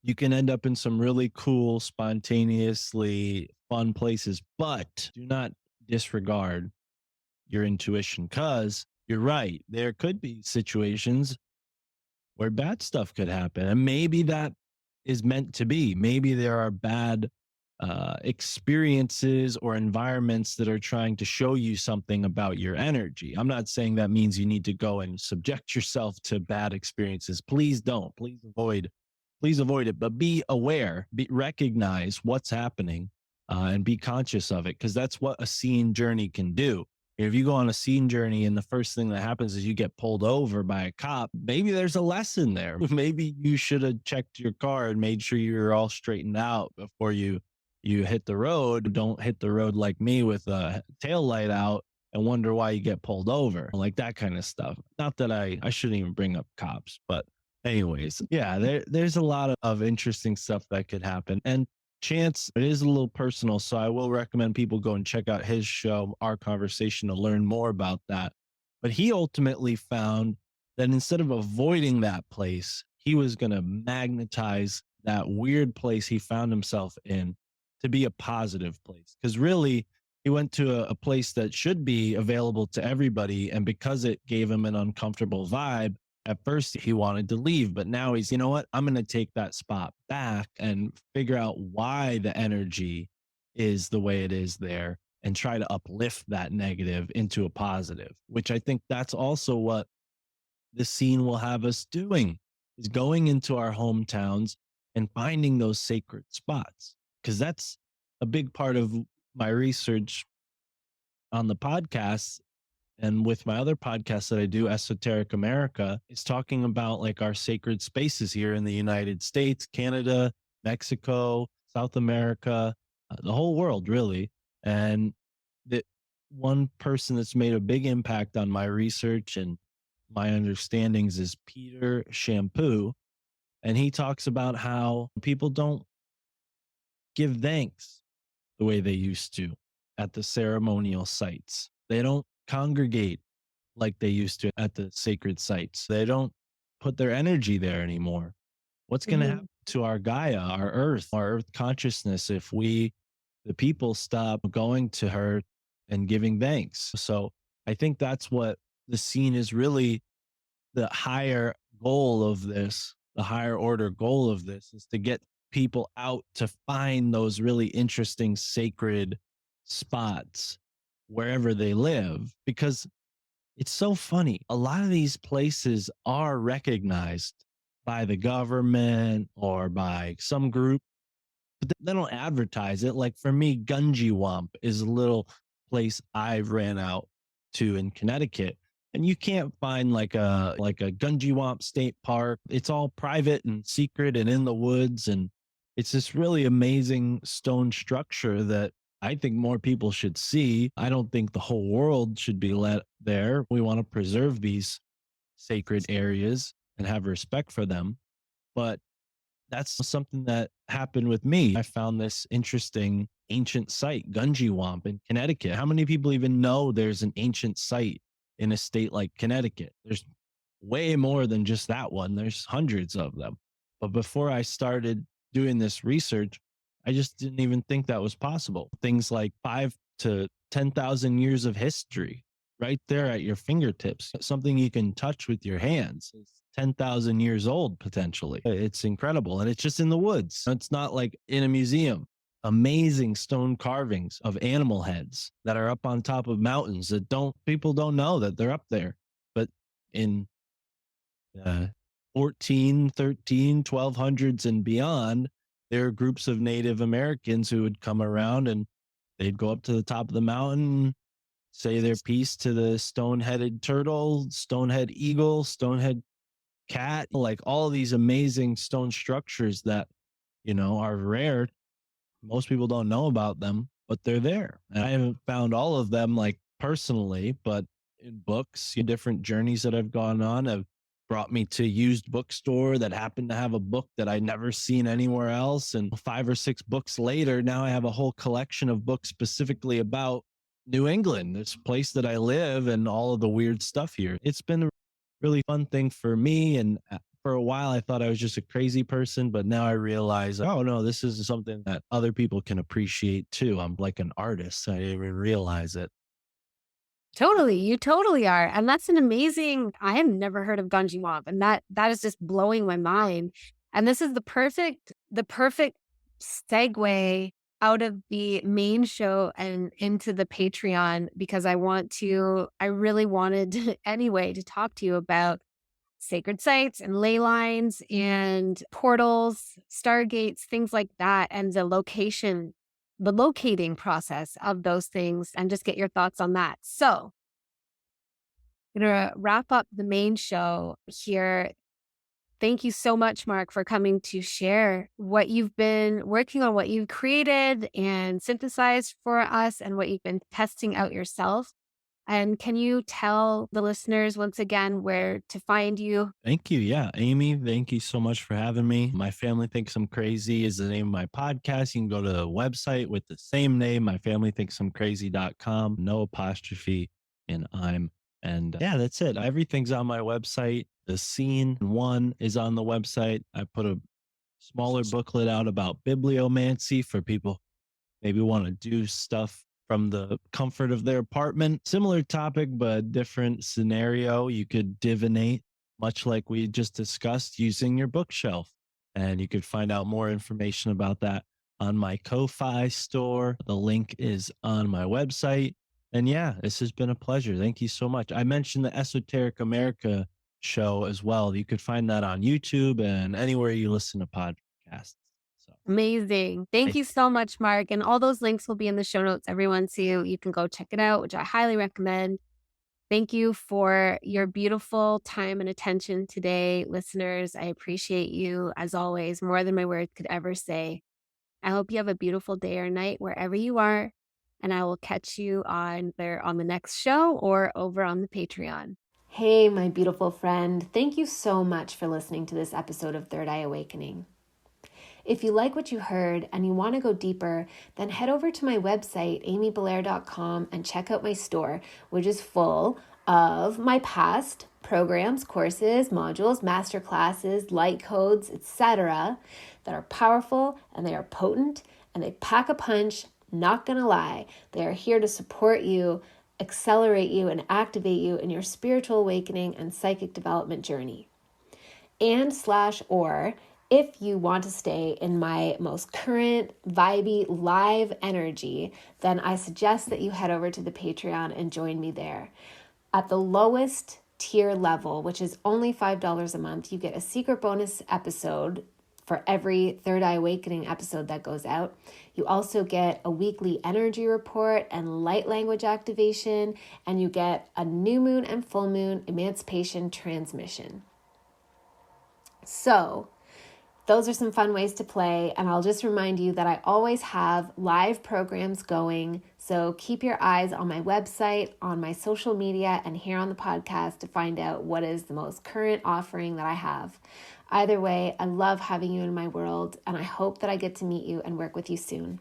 you can end up in some really cool, spontaneously fun places, but do not disregard your intuition because you're right. There could be situations where bad stuff could happen. And maybe that is meant to be. Maybe there are bad experiences or environments that are trying to show you something about your energy. I'm not saying that means you need to go and subject yourself to bad experiences. Please don't. Please avoid it. But be aware. Recognize what's happening, and be conscious of it, because that's what a scene journey can do. If you go on a scene journey and the first thing that happens is you get pulled over by a cop, maybe there's a lesson there. Maybe you should have checked your car and made sure you're all straightened out before you hit the road. Don't hit the road like me with a tail light out and wonder why you get pulled over, like that kind of stuff. Not that I shouldn't even bring up cops, but anyways, yeah, there's a lot of interesting stuff that could happen. And Chance, it is a little personal, so I will recommend people go and check out his show, Our Conversation, to learn more about that. But he ultimately found that instead of avoiding that place, he was going to magnetize that weird place he found himself in to be a positive place. Because really, he went to a place that should be available to everybody. And because it gave him an uncomfortable vibe, at first he wanted to leave, but now he's, you know what? I'm going to take that spot back and figure out why the energy is the way it is there and try to uplift that negative into a positive, which I think that's also what the scene will have us doing, is going into our hometowns and finding those sacred spots. Cause that's a big part of my research on the podcast and with my other podcast that I do, Esoteric America, is talking about like our sacred spaces here in the United States, Canada, Mexico, South America, the whole world, really. And the one person that's made a big impact on my research and my understandings is Peter Shampoo. And he talks about how people don't give thanks the way they used to at the ceremonial sites. They don't congregate like they used to at the sacred sites. They don't put their energy there anymore. What's going to Mhm. happen to our Gaia, our earth consciousness if we, the people, stop going to her and giving thanks? So I think that's what the scene is really, the higher goal of this, the higher order goal of this is to get people out to find those really interesting sacred spots wherever they live, because it's so funny. A lot of these places are recognized by the government or by some group, but they don't advertise it. Like for me, Gunjiwamp is a little place I ran out to in Connecticut. And you can't find like a Gunjiwamp state park. It's all private and secret and in the woods. And it's this really amazing stone structure that I think more people should see. I don't think the whole world should be let there. We want to preserve these sacred areas and have respect for them. But that's something that happened with me. I found this interesting ancient site, Gunjiwamp in Connecticut. How many people even know there's an ancient site in a state like Connecticut? There's way more than just that one. There's hundreds of them. But before I started doing this research, I just didn't even think that was possible. Things like 5 to 10,000 years of history right there at your fingertips, something you can touch with your hands. It's 10,000 years old potentially. It's incredible. And it's just in the woods. It's not like in a museum. Amazing stone carvings of animal heads that are up on top of mountains that don't people don't know that they're up there. But in uh, 14, 13, 1200s and beyond, there are groups of Native Americans who would come around and they'd go up to the top of the mountain, say their piece to the stone-headed turtle, stone-head eagle, stone-head cat, like all of these amazing stone structures that, are rare. Most people don't know about them, but they're there. And I haven't found all of them like personally, but in books, different journeys that I've gone on have brought me to a used bookstore that happened to have a book that I'd never seen anywhere else. And 5 or 6 books later, now I have a whole collection of books specifically about New England, this place that I live, and all of the weird stuff here. It's been a really fun thing for me. And for a while, I thought I was just a crazy person, but now I realize, oh no, this is something that other people can appreciate too. I'm like an artist. I didn't even realize it. Totally, you totally are, and that's an amazing. I have never heard of Gunji Womp, and that is just blowing my mind. And this is the perfect segue out of the main show and into the Patreon because I really wanted anyway to talk to you about sacred sites and ley lines and portals, stargates, things like that, and the locating process of those things, and just get your thoughts on that. So, I'm gonna wrap up the main show here. Thank you so much, Mark, for coming to share what you've been working on, what you've created and synthesized for us, and what you've been testing out yourself. And can you tell the listeners once again where to find you? Thank you. Yeah. Amy, thank you so much for having me. My Family Thinks I'm Crazy is the name of my podcast. You can go to the website with the same name, myfamilythinksimcrazy.com, no apostrophe in I'm. And yeah, that's it. Everything's on my website. The scene one is on the website. I put a smaller booklet out about bibliomancy for people maybe want to do stuff from the comfort of their apartment. Similar topic, but different scenario. You could divinate, much like we just discussed, using your bookshelf. And you could find out more information about that on my Ko-Fi store. The link is on my website. And yeah, this has been a pleasure. Thank you so much. I mentioned the Esoteric America show as well. You could find that on YouTube and anywhere you listen to podcasts. So Amazing. Thank thank you you. so much, Mark. And all those links will be in the show notes, everyone. So you can go check it out, which I highly recommend. Thank you for your beautiful time and attention today, listeners. I appreciate you as always, more than my words could ever say. I hope you have a beautiful day or night wherever you are. And I will catch you on the next show or over on the Patreon. Hey, my beautiful friend. Thank you so much for listening to this episode of Third Eye Awakening. If you like what you heard and you want to go deeper, then head over to my website, amybelair.com, and check out my store, which is full of my past programs, courses, modules, masterclasses, light codes, etc., that are powerful and they are potent and they pack a punch. Not gonna lie, they are here to support you, accelerate you, and activate you in your spiritual awakening and psychic development journey. And/or if you want to stay in my most current, vibey, live energy, then I suggest that you head over to the Patreon and join me there. At the lowest tier level, which is only $5 a month, you get a secret bonus episode for every Third Eye Awakening episode that goes out. You also get a weekly energy report and light language activation, and you get a new moon and full moon emancipation transmission. So, those are some fun ways to play, and I'll just remind you that I always have live programs going, so keep your eyes on my website, on my social media, and here on the podcast to find out what is the most current offering that I have. Either way, I love having you in my world, and I hope that I get to meet you and work with you soon.